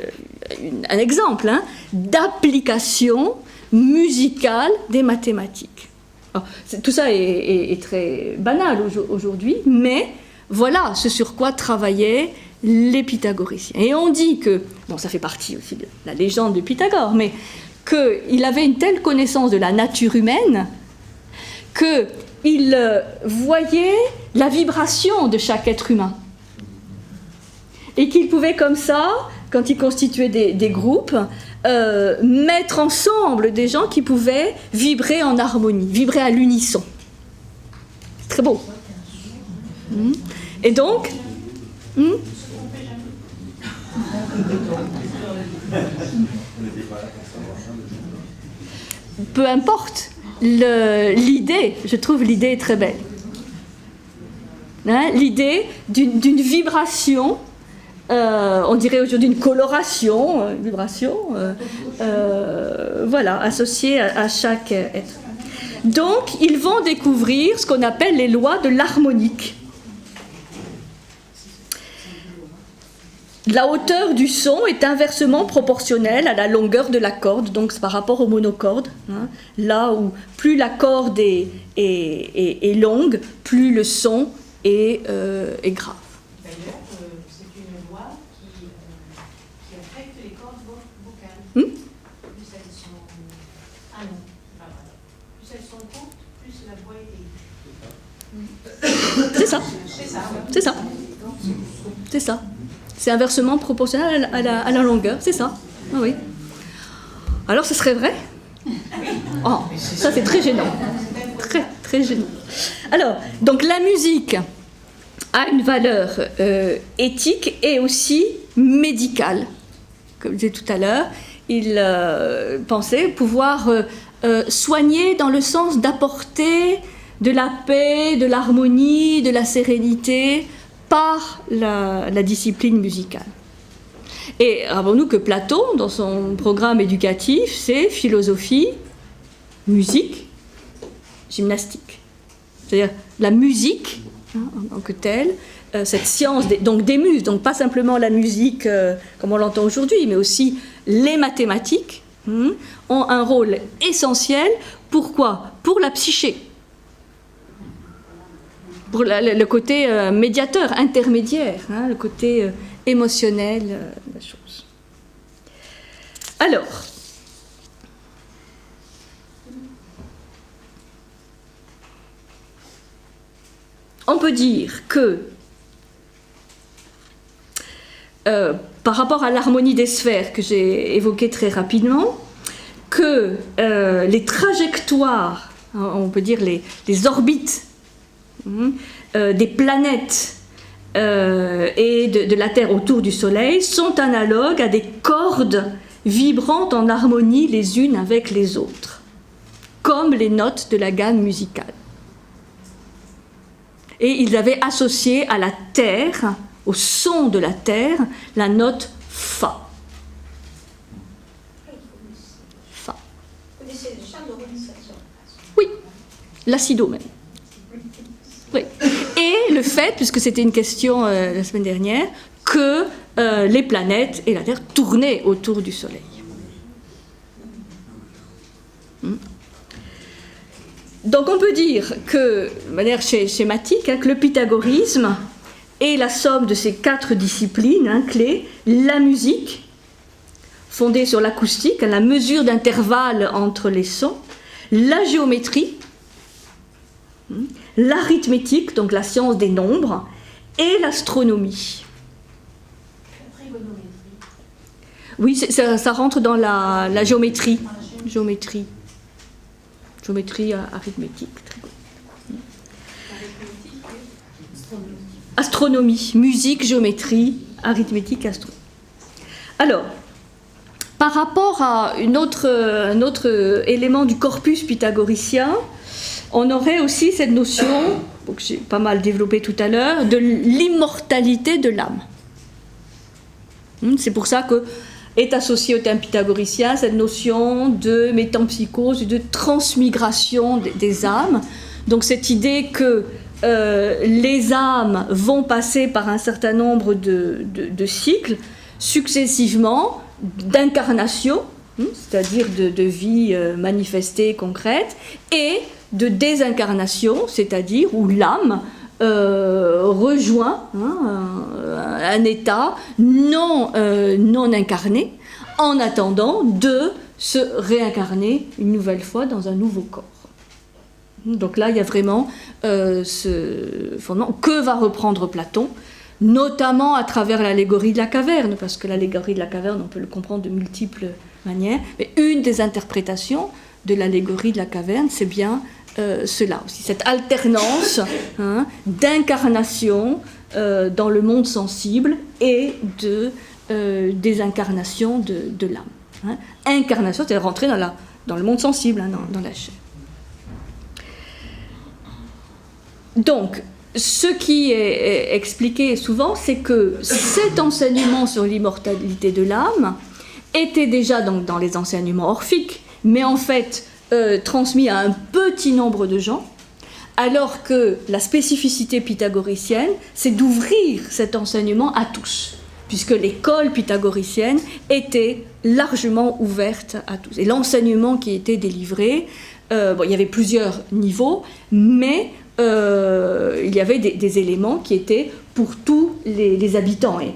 un exemple d'application musicale des mathématiques. Alors, tout ça est très banal aujourd'hui, mais voilà ce sur quoi travaillaient les pythagoriciens. Et on dit que, bon, ça fait partie aussi de la légende de Pythagore, mais qu'il avait une telle connaissance de la nature humaine qu'il voyait la vibration de chaque être humain. Et qu'il pouvait comme ça, quand il constituait des groupes, mettre ensemble des gens qui pouvaient vibrer en harmonie, vibrer à l'unisson. C'est très beau. Et donc... peu importe l'idée, je trouve l'idée très belle. L'idée d'une vibration, on dirait aujourd'hui une coloration, vibration, voilà, associée à chaque être. Donc, ils vont découvrir ce qu'on appelle les lois de l'harmonique. la hauteur du son est inversement proportionnelle à la longueur de la corde, donc c'est par rapport au monocorde. Hein, là où plus la corde est longue, plus le son est grave. D'ailleurs, c'est une loi qui affecte les cordes vocales. Hmm? Plus elles sont... Ah non, pas vrai. Plus elles sont courtes, plus la voix est aiguë. C'est ça. C'est ça. C'est ça. C'est ça. C'est inversement proportionnel à la longueur, c'est ça. Ah oui. Alors ce serait vrai? Oh, ça c'est très gênant. Très, très gênant. Alors, donc la musique a une valeur éthique et aussi médicale. Comme je disais tout à l'heure, il pensait pouvoir soigner dans le sens d'apporter de la paix, de l'harmonie, de la sérénité par la discipline musicale. Et rappelons-nous que Platon, dans son programme éducatif, c'est philosophie, musique, gymnastique. C'est-à-dire la musique, hein, en tant que telle, cette science des muses, donc pas simplement la musique comme on l'entend aujourd'hui, mais aussi les mathématiques, ont un rôle essentiel. Pourquoi? Pour la psyché. Pour le côté médiateur, intermédiaire, hein, le côté émotionnel de la chose. Alors, on peut dire que par rapport à l'harmonie des sphères que j'ai évoquée très rapidement, que les trajectoires, on peut dire les orbites des planètes et de la Terre autour du Soleil sont analogues à des cordes vibrant en harmonie les unes avec les autres, comme les notes de la gamme musicale. Et ils avaient associé à la Terre, au son de la Terre, la note Fa. Fa. Vous connaissez le chant de renisation? Oui, l'acido même. Oui. Et le fait, puisque c'était une question la semaine dernière, que les planètes et la Terre tournaient autour du Soleil. Donc on peut dire que, de manière schématique, que le pythagorisme est la somme de ces 4 disciplines clés: la musique, fondée sur l'acoustique, la mesure d'intervalle entre les sons, la géométrie, l'arithmétique, donc la science des nombres, et l'astronomie. La trigonométrie. Oui, ça rentre dans la géométrie. Géométrie arithmétique. Astronomie, musique, géométrie, arithmétique, astronomie. Alors, par rapport à un autre élément du corpus pythagoricien, on aurait aussi cette notion, que j'ai pas mal développée tout à l'heure, de l'immortalité de l'âme. C'est pour ça que est associée au thème pythagoricien cette notion de métempsychose, de transmigration des âmes. Donc cette idée que les âmes vont passer par un certain nombre de cycles successivement d'incarnation, c'est-à-dire de vie manifestée, concrète, et de désincarnation, c'est-à-dire où l'âme rejoint un état non incarné en attendant de se réincarner une nouvelle fois dans un nouveau corps. Donc là, il y a vraiment ce fondement que va reprendre Platon, notamment à travers l'allégorie de la caverne, parce que l'allégorie de la caverne, on peut le comprendre de multiples manières, mais une des interprétations de l'allégorie de la caverne, c'est bien cela aussi, cette alternance d'incarnation dans le monde sensible et de désincarnation de l'âme. Incarnation, c'est rentrer dans le monde sensible, dans la chair. Donc, ce qui est expliqué souvent, c'est que cet enseignement sur l'immortalité de l'âme était déjà donc dans les enseignements orphiques, mais en fait transmis à un petit nombre de gens, alors que la spécificité pythagoricienne, c'est d'ouvrir cet enseignement à tous. puisque l'école pythagoricienne était largement ouverte à tous. Et l'enseignement qui était délivré, il y avait plusieurs niveaux, mais il y avait des éléments qui étaient pour tous les habitants. Et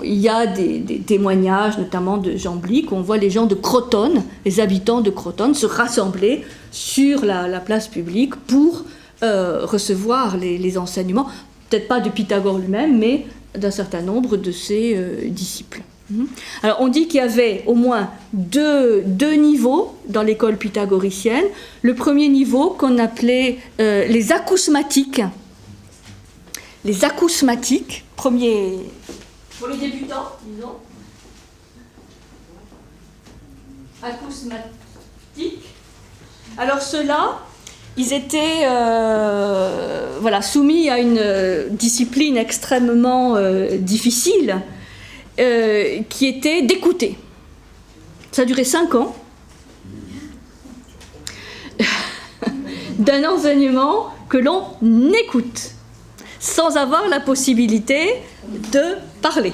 il y a des témoignages, notamment de Jamblique, où on voit les gens de Crotone, les habitants de Crotone, se rassembler sur la place publique pour recevoir les enseignements, peut-être pas de Pythagore lui-même, mais d'un certain nombre de ses disciples. Alors on dit qu'il y avait au moins deux niveaux dans l'école pythagoricienne. Le premier niveau qu'on appelait les acousmatiques. Les acousmatiques, premier... Pour les débutants, disons. Acousmatiques. Alors ceux-là, ils étaient soumis à une discipline extrêmement difficile, qui était d'écouter. Ça a duré 5 ans. D'un enseignement que l'on écoute, sans avoir la possibilité de parler.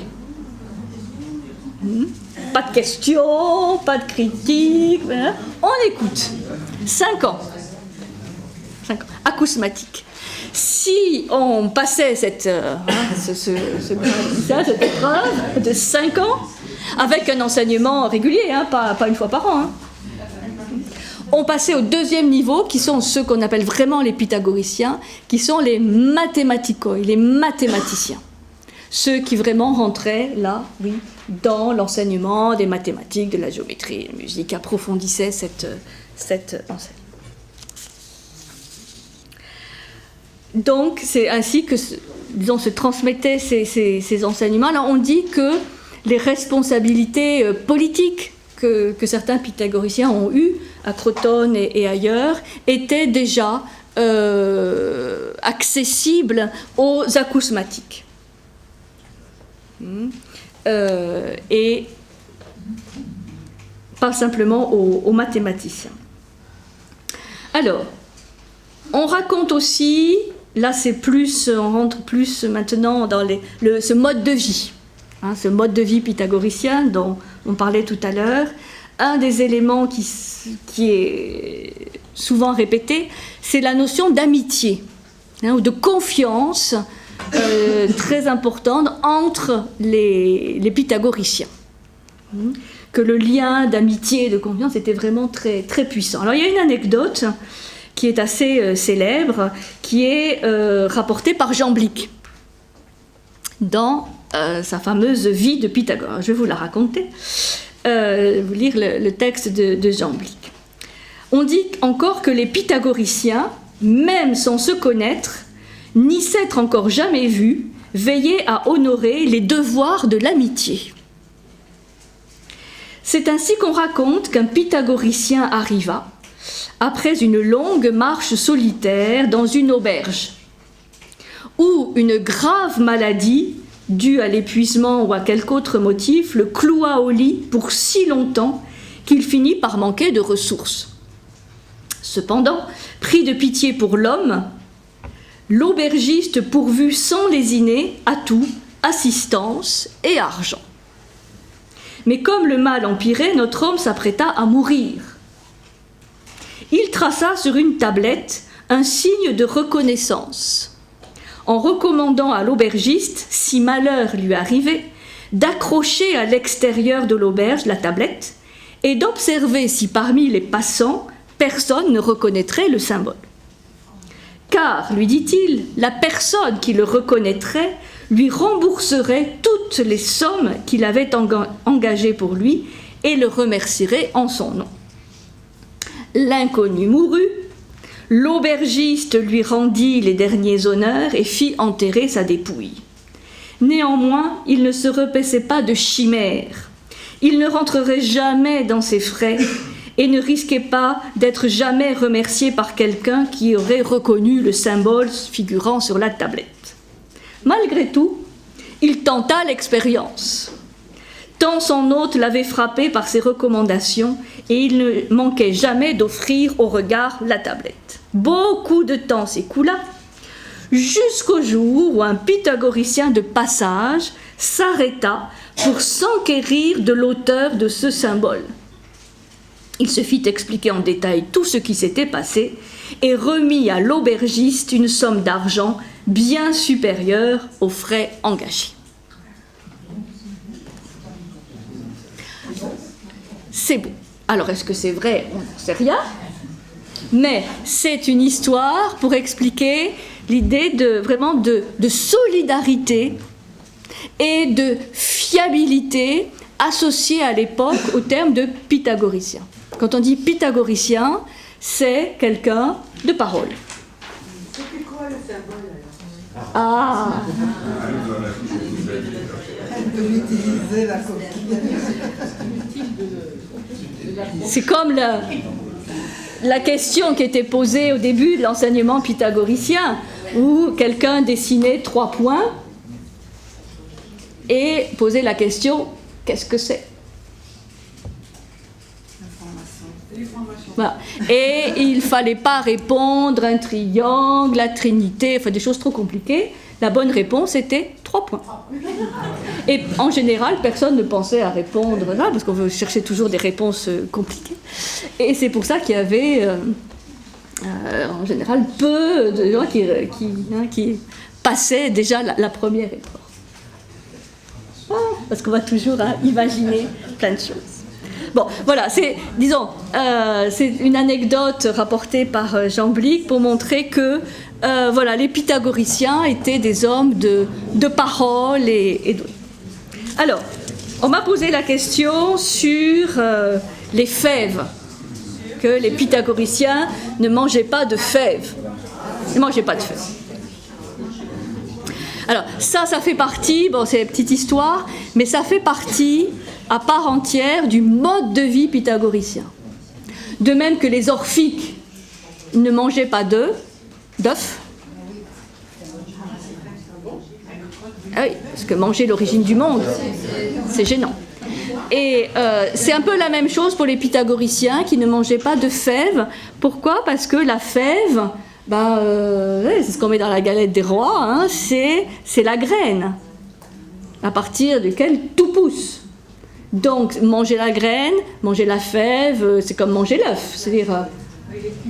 Pas de questions, pas de critiques, on écoute. 5 ans. Acousmatique. Si on passait cette épreuve de 5 ans, avec un enseignement régulier, pas une fois par an, on passait au deuxième niveau, qui sont ceux qu'on appelle vraiment les pythagoriciens, qui sont les mathématikoi, les mathématiciens. Ceux qui vraiment rentraient là, oui, dans l'enseignement des mathématiques, de la géométrie, de la musique, approfondissaient cet enseignement. Donc, c'est ainsi que, se transmettaient ces enseignements. Alors, on dit que les responsabilités politiques que certains pythagoriciens ont eues à Crotone et ailleurs étaient déjà accessibles aux acousmatiques. Et pas simplement aux mathématiciens. Alors, on raconte aussi, là on rentre plus maintenant dans ce mode de vie, ce mode de vie pythagoricien dont on parlait tout à l'heure. Un des éléments qui est souvent répété, c'est la notion d'amitié, ou de confiance très importante entre les pythagoriciens. Que le lien d'amitié et de confiance était vraiment très, très puissant. Alors il y a une anecdote qui est assez célèbre, qui est rapportée par Jamblique dans sa fameuse vie de Pythagore. Je vais vous la raconter, vous lire le texte de Jamblique. On dit encore que les pythagoriciens, même sans se connaître, ni s'être encore jamais vus, veillaient à honorer les devoirs de l'amitié. C'est ainsi qu'on raconte qu'un pythagoricien arriva, après une longue marche solitaire dans une auberge, où une grave maladie, due à l'épuisement ou à quelque autre motif, le cloua au lit pour si longtemps qu'il finit par manquer de ressources. Cependant, pris de pitié pour l'homme, l'aubergiste pourvut sans lésiner à tout, assistance et argent. Mais comme le mal empirait, notre homme s'apprêta à mourir. Il traça sur une tablette un signe de reconnaissance, en recommandant à l'aubergiste, si malheur lui arrivait, d'accrocher à l'extérieur de l'auberge la tablette et d'observer si parmi les passants, personne ne reconnaîtrait le symbole. Car, lui dit-il, la personne qui le reconnaîtrait lui rembourserait toutes les sommes qu'il avait engagées pour lui et le remercierait en son nom. L'inconnu mourut, l'aubergiste lui rendit les derniers honneurs et fit enterrer sa dépouille. Néanmoins, il ne se repaissait pas de chimère. Il ne rentrerait jamais dans ses frais et ne risquait pas d'être jamais remercié par quelqu'un qui aurait reconnu le symbole figurant sur la tablette. Malgré tout, il tenta l'expérience. Tant son hôte l'avait frappé par ses recommandations et il ne manquait jamais d'offrir au regard la tablette. Beaucoup de temps s'écoula jusqu'au jour où un pythagoricien de passage s'arrêta pour s'enquérir de l'auteur de ce symbole. Il se fit expliquer en détail tout ce qui s'était passé et remit à l'aubergiste une somme d'argent bien supérieure aux frais engagés. C'est beau. Alors, est-ce que c'est vrai? On n'en sait rien. Mais c'est une histoire pour expliquer l'idée vraiment de solidarité et de fiabilité associée à l'époque au terme de pythagoricien. Quand on dit pythagoricien, c'est quelqu'un de parole. C'était quoi le symbole alors? Ah, Elle devait utiliser la coquille. c'est comme la question qui était posée au début de l'enseignement pythagoricien, où quelqu'un dessinait 3 points et posait la question « qu'est-ce que c'est ?» Voilà. Et il ne fallait pas répondre un triangle, la trinité, enfin des choses trop compliquées. La bonne réponse était 3 points. Et en général, personne ne pensait à répondre là, parce qu'on veut chercher toujours des réponses compliquées. Et c'est pour ça qu'il y avait, en général, peu de gens qui passaient déjà la première épreuve. Parce qu'on va toujours imaginer plein de choses. Bon, voilà, c'est une anecdote rapportée par Jean Blic pour montrer que voilà, les pythagoriciens étaient des hommes de parole et de... Alors, on m'a posé la question sur les fèves, que les pythagoriciens ne mangeaient pas de fèves. Ils ne mangeaient pas de fèves. Alors, ça fait partie, bon, c'est une petite histoire, mais ça fait partie à part entière du mode de vie pythagoricien. De même que les orphiques ne mangeaient pas d'œufs. Ah oui, parce que manger l'origine du monde, c'est gênant. Et c'est un peu la même chose pour les pythagoriciens qui ne mangeaient pas de fèves. Pourquoi? Parce que la fève, c'est ce qu'on met dans la galette des rois, hein, c'est la graine, à partir duquel tout pousse. Donc, manger la graine, manger la fève, c'est comme manger l'œuf. C'est-à-dire,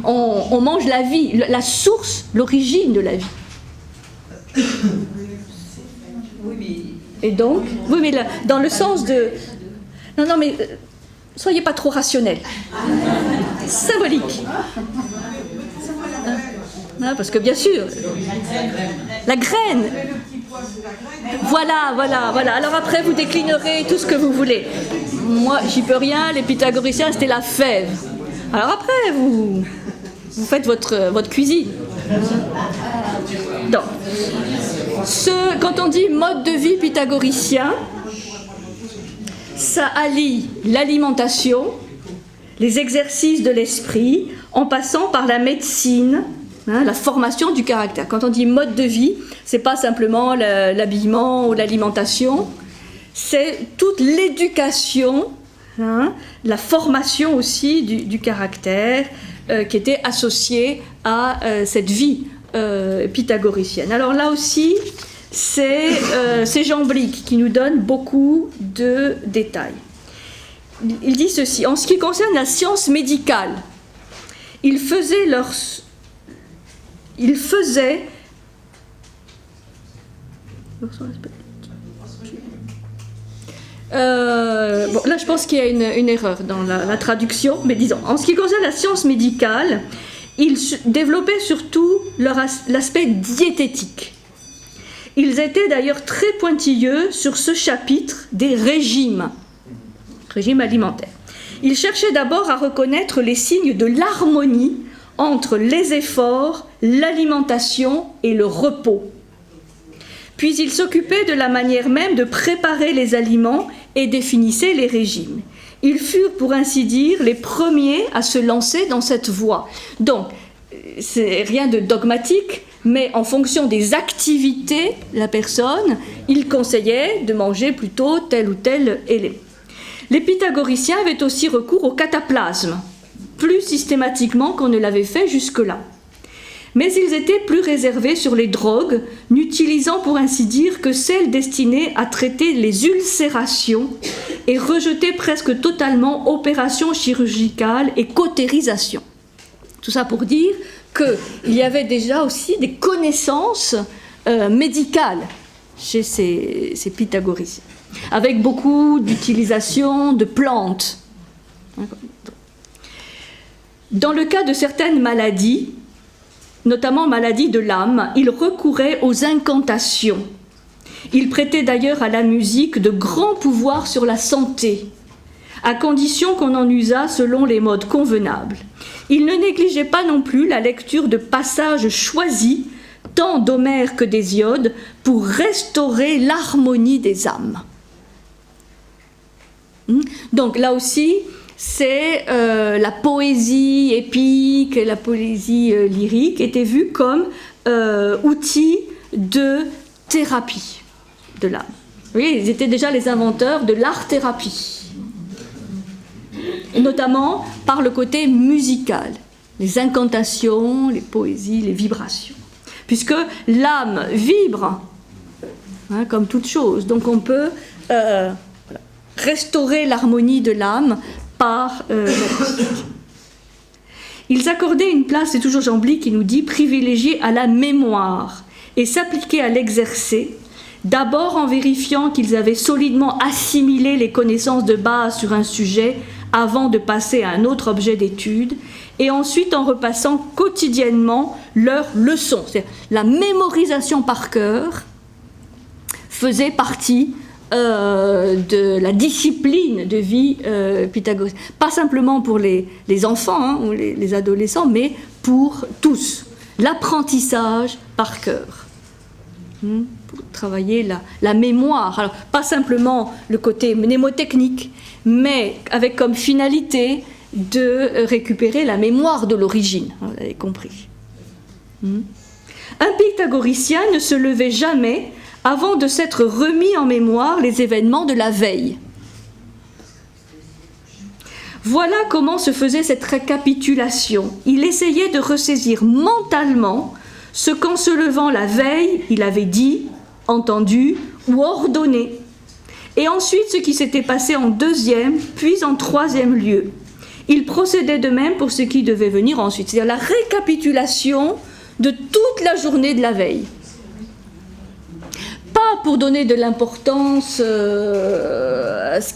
on mange la vie, la source, l'origine de la vie. Et donc, oui, mais dans le sens de... Non, mais soyez pas trop rationnel. Symbolique. Parce que bien sûr, la graine... Voilà. Alors après, vous déclinerez tout ce que vous voulez. Moi, j'y peux rien. Les pythagoriciens, c'était la fève. Alors après, vous faites votre cuisine. Donc, quand on dit mode de vie pythagoricien, ça allie l'alimentation, les exercices de l'esprit, en passant par la médecine, la formation du caractère. Quand on dit mode de vie, c'est pas simplement l'habillement ou l'alimentation, c'est toute l'éducation, la formation aussi du caractère qui était associée à cette vie pythagoricienne. Alors là aussi, c'est Jean Blic qui nous donne beaucoup de détails. Il dit ceci: en ce qui concerne la science médicale, ils faisaient là je pense qu'il y a une erreur dans la traduction, mais disons, en ce qui concerne la science médicale, ils développaient surtout l'aspect diététique. Ils étaient d'ailleurs très pointilleux sur ce chapitre des régimes alimentaires. Ils cherchaient d'abord à reconnaître les signes de l'harmonie entre les efforts, l'alimentation et le repos. Puis ils s'occupaient de la manière même de préparer les aliments et définissaient les régimes. Ils furent, pour ainsi dire, les premiers à se lancer dans cette voie. Donc, c'est rien de dogmatique, mais en fonction des activités de la personne, ils conseillaient de manger plutôt tel ou tel élément. Les pythagoriciens avaient aussi recours au cataplasme, plus systématiquement qu'on ne l'avait fait jusque-là. Mais ils étaient plus réservés sur les drogues, n'utilisant pour ainsi dire que celles destinées à traiter les ulcérations et rejetaient presque totalement opérations chirurgicales et cautérisation. Tout ça pour dire qu'il y avait déjà aussi des connaissances médicales chez ces pythagoriciens, avec beaucoup d'utilisation de plantes. Dans le cas de certaines maladies, notamment maladies de l'âme, il recourait aux incantations. Il prêtait d'ailleurs à la musique de grands pouvoirs sur la santé, à condition qu'on en usât selon les modes convenables. Il ne négligeait pas non plus la lecture de passages choisis, tant d'Homère que d'Hésiode, pour restaurer l'harmonie des âmes. Donc là aussi, c'est la poésie épique et la poésie lyrique étaient vues comme outils de thérapie de l'âme. Vous voyez, ils étaient déjà les inventeurs de l'art-thérapie, notamment par le côté musical, les incantations, les poésies, les vibrations, puisque l'âme vibre, hein, comme toute chose, donc on peut restaurer l'harmonie de l'âme par la musique. Ils accordaient une place, c'est toujours Chambly qui nous dit, privilégiée à la mémoire et s'appliquaient à l'exercer, d'abord en vérifiant qu'ils avaient solidement assimilé les connaissances de base sur un sujet avant de passer à un autre objet d'étude, et ensuite en repassant quotidiennement leurs leçons. C'est-à-dire, la mémorisation par cœur faisait partie de la discipline de vie pythagoricienne. Pas simplement pour les enfants hein, ou les adolescents, mais pour tous. L'apprentissage par cœur. Pour travailler la mémoire. Alors, pas simplement le côté mnémotechnique, mais avec comme finalité de récupérer la mémoire de l'origine. Vous avez compris. Un pythagoricien ne se levait jamais avant de s'être remis en mémoire les événements de la veille. Voilà comment se faisait cette récapitulation. Il essayait de ressaisir mentalement ce qu'en se levant la veille, il avait dit, entendu ou ordonné. Et ensuite ce qui s'était passé en deuxième, puis en troisième lieu. Il procédait de même pour ce qui devait venir ensuite. C'est-à-dire la récapitulation de toute la journée de la veille. Pas pour donner de l'importance à ce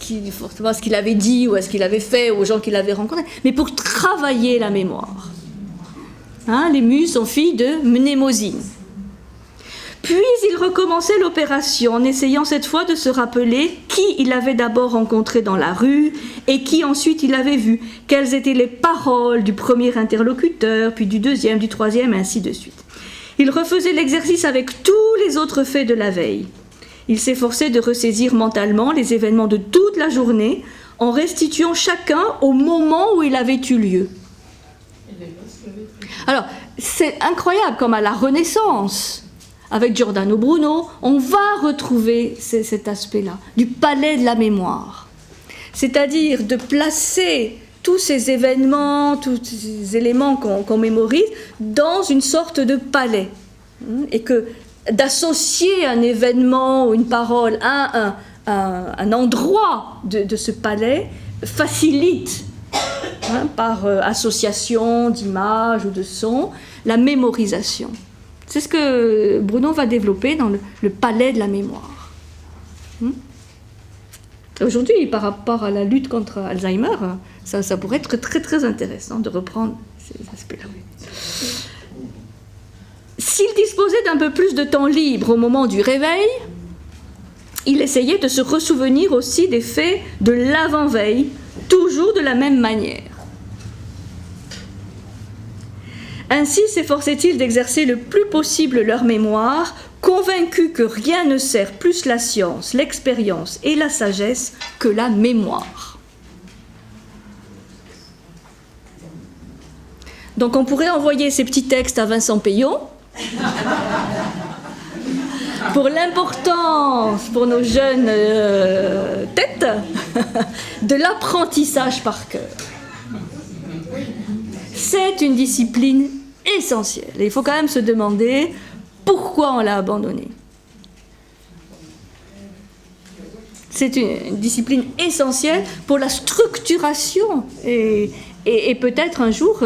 qu'il avait dit ou à ce qu'il avait fait, aux gens qu'il avait rencontrés, mais pour travailler la mémoire. Hein, les muses sont filles de mnémosine. Puis il recommençait l'opération en essayant cette fois de se rappeler qui il avait d'abord rencontré dans la rue et qui ensuite il avait vu, quelles étaient les paroles du premier interlocuteur, puis du deuxième, du troisième, et ainsi de suite. Il refaisait l'exercice avec tous les autres faits de la veille. Il s'efforçait de ressaisir mentalement les événements de toute la journée en restituant chacun au moment où il avait eu lieu. Alors, c'est incroyable comme à la Renaissance, avec Giordano Bruno, on va retrouver cet aspect-là, du palais de la mémoire. C'est-à-dire de placer tous ces événements, tous ces éléments qu'on mémorise dans une sorte de palais. Et que d'associer un événement ou une parole à un endroit de ce palais facilite, par association d'images ou de sons, la mémorisation. C'est ce que Bruno va développer dans le palais de la mémoire. Aujourd'hui, par rapport à la lutte contre Alzheimer, ça pourrait être très très intéressant de reprendre ces aspects-là. S'il disposait d'un peu plus de temps libre au moment du réveil, il essayait de se ressouvenir aussi des faits de l'avant-veille, toujours de la même manière. Ainsi s'efforçait-il d'exercer le plus possible leur mémoire, convaincu que rien ne sert plus la science, l'expérience et la sagesse que la mémoire. Donc on pourrait envoyer ces petits textes à Vincent Peillon pour l'importance pour nos jeunes têtes de l'apprentissage par cœur. C'est une discipline essentiel. Et il faut quand même se demander pourquoi on l'a abandonné. C'est une discipline essentielle pour la structuration et peut-être un jour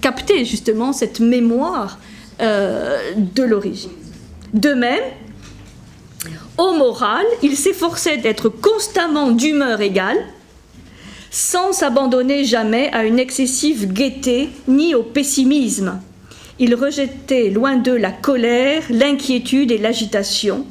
capter justement cette mémoire de l'origine. De même, au moral, il s'efforçait d'être constamment d'humeur égale, sans s'abandonner jamais à une excessive gaieté ni au pessimisme. Il rejetait loin d'eux la colère, l'inquiétude et l'agitation.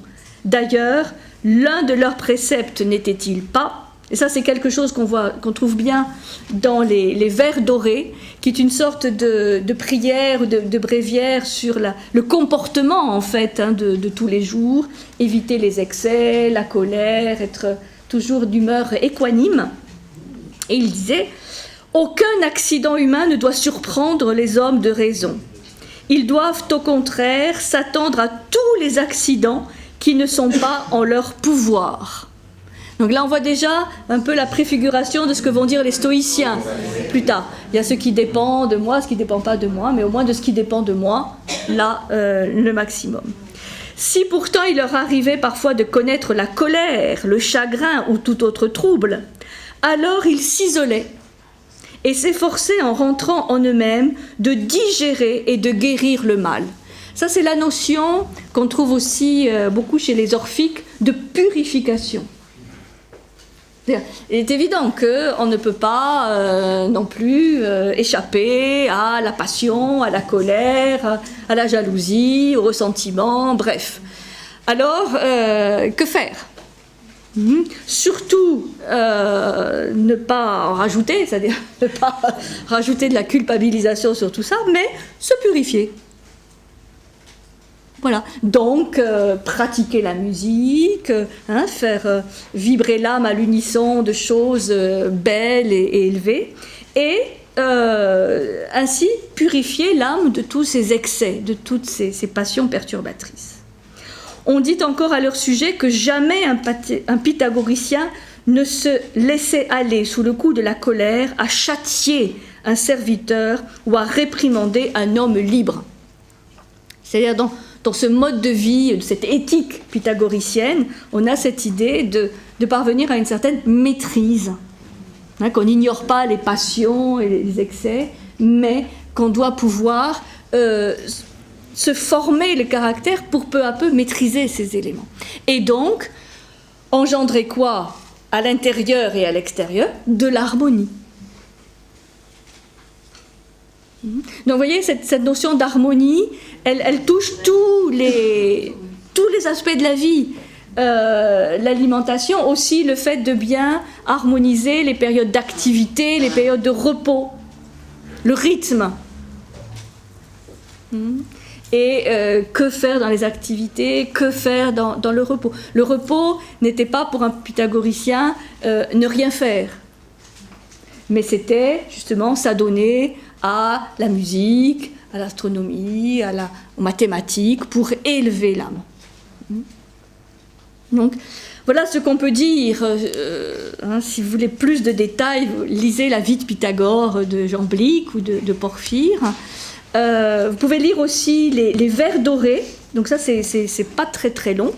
D'ailleurs, l'un de leurs préceptes n'était-il pas, et ça c'est quelque chose qu'on trouve bien dans les vers dorés, qui est une sorte de prière ou de bréviaire sur le comportement en fait de tous les jours, éviter les excès, la colère, être toujours d'humeur équanime. Et il disait « Aucun accident humain ne doit surprendre les hommes de raison. Ils doivent au contraire s'attendre à tous les accidents qui ne sont pas en leur pouvoir. » Donc là, on voit déjà un peu la préfiguration de ce que vont dire les stoïciens plus tard. Il y a ce qui dépend de moi, ce qui ne dépend pas de moi, mais au moins de ce qui dépend de moi, là, le maximum. Si pourtant il leur arrivait parfois de connaître la colère, le chagrin ou tout autre trouble, alors ils s'isolaient et s'efforçaient en rentrant en eux-mêmes de digérer et de guérir le mal. Ça, c'est la notion qu'on trouve aussi beaucoup chez les orphiques de purification. Il est évident qu'on ne peut pas non plus échapper à la passion, à la colère, à la jalousie, au ressentiment, bref. Alors, que faire ? Surtout ne pas en rajouter, c'est-à-dire ne pas rajouter de la culpabilisation sur tout ça, mais se purifier. Voilà, donc pratiquer la musique, faire vibrer l'âme à l'unisson de choses belles et élevées, et ainsi purifier l'âme de tous ces excès, de toutes ces passions perturbatrices. On dit encore à leur sujet que jamais un pythagoricien ne se laissait aller sous le coup de la colère à châtier un serviteur ou à réprimander un homme libre. C'est-à-dire dans ce mode de vie, de cette éthique pythagoricienne, on a cette idée de parvenir à une certaine maîtrise, qu'on n'ignore pas les passions et les excès, mais qu'on doit pouvoir se former le caractère pour peu à peu maîtriser ces éléments. Et donc, engendrer quoi à l'intérieur et à l'extérieur ? De l'harmonie. Donc vous voyez, cette notion d'harmonie, elle touche tous les aspects de la vie. L'alimentation aussi, le fait de bien harmoniser les périodes d'activité, les périodes de repos, le rythme. Et que faire dans les activités, que faire dans le repos. Le repos n'était pas pour un pythagoricien ne rien faire, mais c'était justement s'adonner à la musique, à l'astronomie, aux mathématiques, pour élever l'âme. Donc, voilà ce qu'on peut dire. Si vous voulez plus de détails, lisez la vie de Pythagore de Jamblique ou de Porphyre. Vous pouvez lire aussi les vers dorés. Donc ça, c'est pas très très long.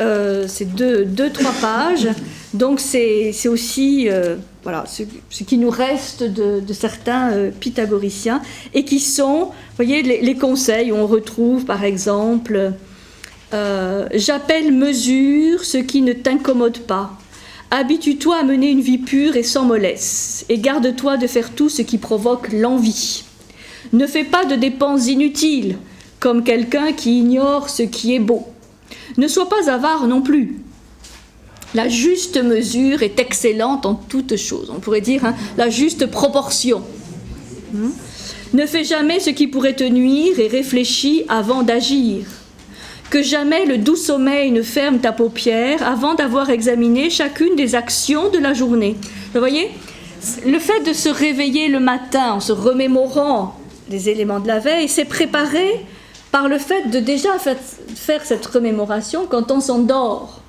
C'est 2-3 pages. Donc c'est aussi voilà, ce qui nous reste de certains pythagoriciens et qui sont, vous voyez, les conseils où on retrouve par exemple j'appelle mesure ce qui ne t'incommode pas. Habitue-toi à mener une vie pure et sans mollesse et garde-toi de faire tout ce qui provoque l'envie. Ne fais pas de dépenses inutiles comme quelqu'un qui ignore ce qui est beau. Ne sois pas avare non plus. La juste mesure est excellente en toutes choses. On pourrait dire la juste proportion. Ne fais jamais ce qui pourrait te nuire et réfléchis avant d'agir. Que jamais le doux sommeil ne ferme ta paupière avant d'avoir examiné chacune des actions de la journée. Vous voyez, le fait de se réveiller le matin en se remémorant les éléments de la veille, c'est préparé par le fait de déjà faire cette remémoration quand on s'endort.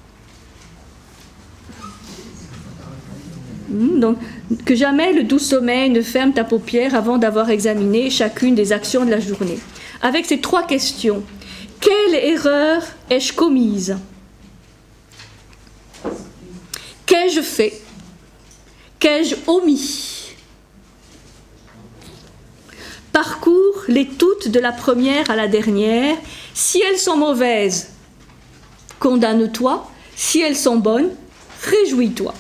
Donc, que jamais le doux sommeil ne ferme ta paupière avant d'avoir examiné chacune des actions de la journée. Avec ces 3 questions, quelle erreur ai-je commise? Qu'ai-je fait? Qu'ai-je omis? Parcours-les toutes de la première à la dernière. Si elles sont mauvaises, condamne-toi. Si elles sont bonnes, réjouis-toi.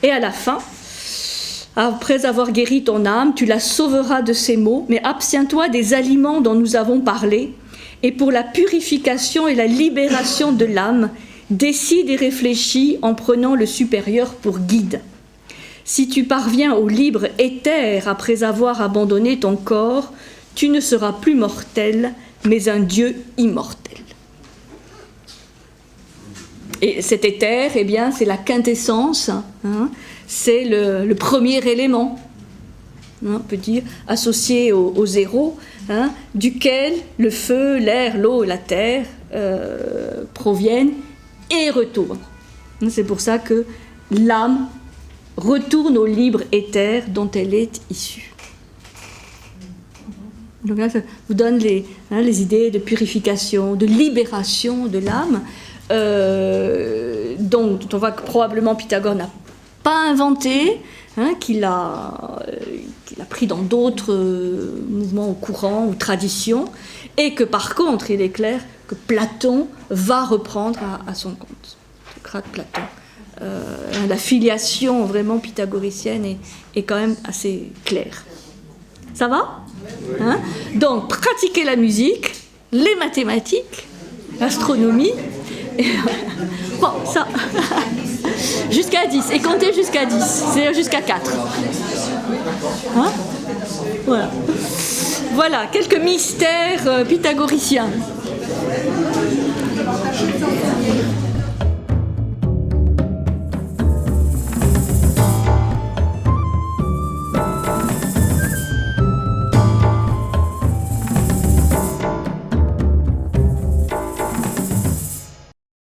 Et à la fin, après avoir guéri ton âme, tu la sauveras de ces maux, mais abstiens-toi des aliments dont nous avons parlé, et pour la purification et la libération de l'âme, décide et réfléchis en prenant le supérieur pour guide. Si tu parviens au libre éther après avoir abandonné ton corps, tu ne seras plus mortel, mais un Dieu immortel. Et cet éther, eh bien, c'est la quintessence, hein, c'est le premier élément, hein, on peut dire, associé au zéro, hein, duquel le feu, l'air, l'eau et la terre proviennent et retournent. C'est pour ça que l'âme retourne au libre éther dont elle est issue. Donc là, ça vous donne les idées de purification, de libération de l'âme, dont on voit que probablement Pythagore n'a pas inventé, hein, qu'il a pris dans d'autres mouvements ou courants ou traditions, et que par contre, il est clair que Platon va reprendre à son compte. Socrate, Platon. La filiation vraiment pythagoricienne est quand même assez claire. Ça va, hein? Donc, pratiquer la musique, les mathématiques, l'astronomie. Bon, ça. Jusqu'à 10. Et compter jusqu'à 10. C'est-à-dire jusqu'à 4. Hein? Voilà. Voilà, quelques mystères pythagoriciens.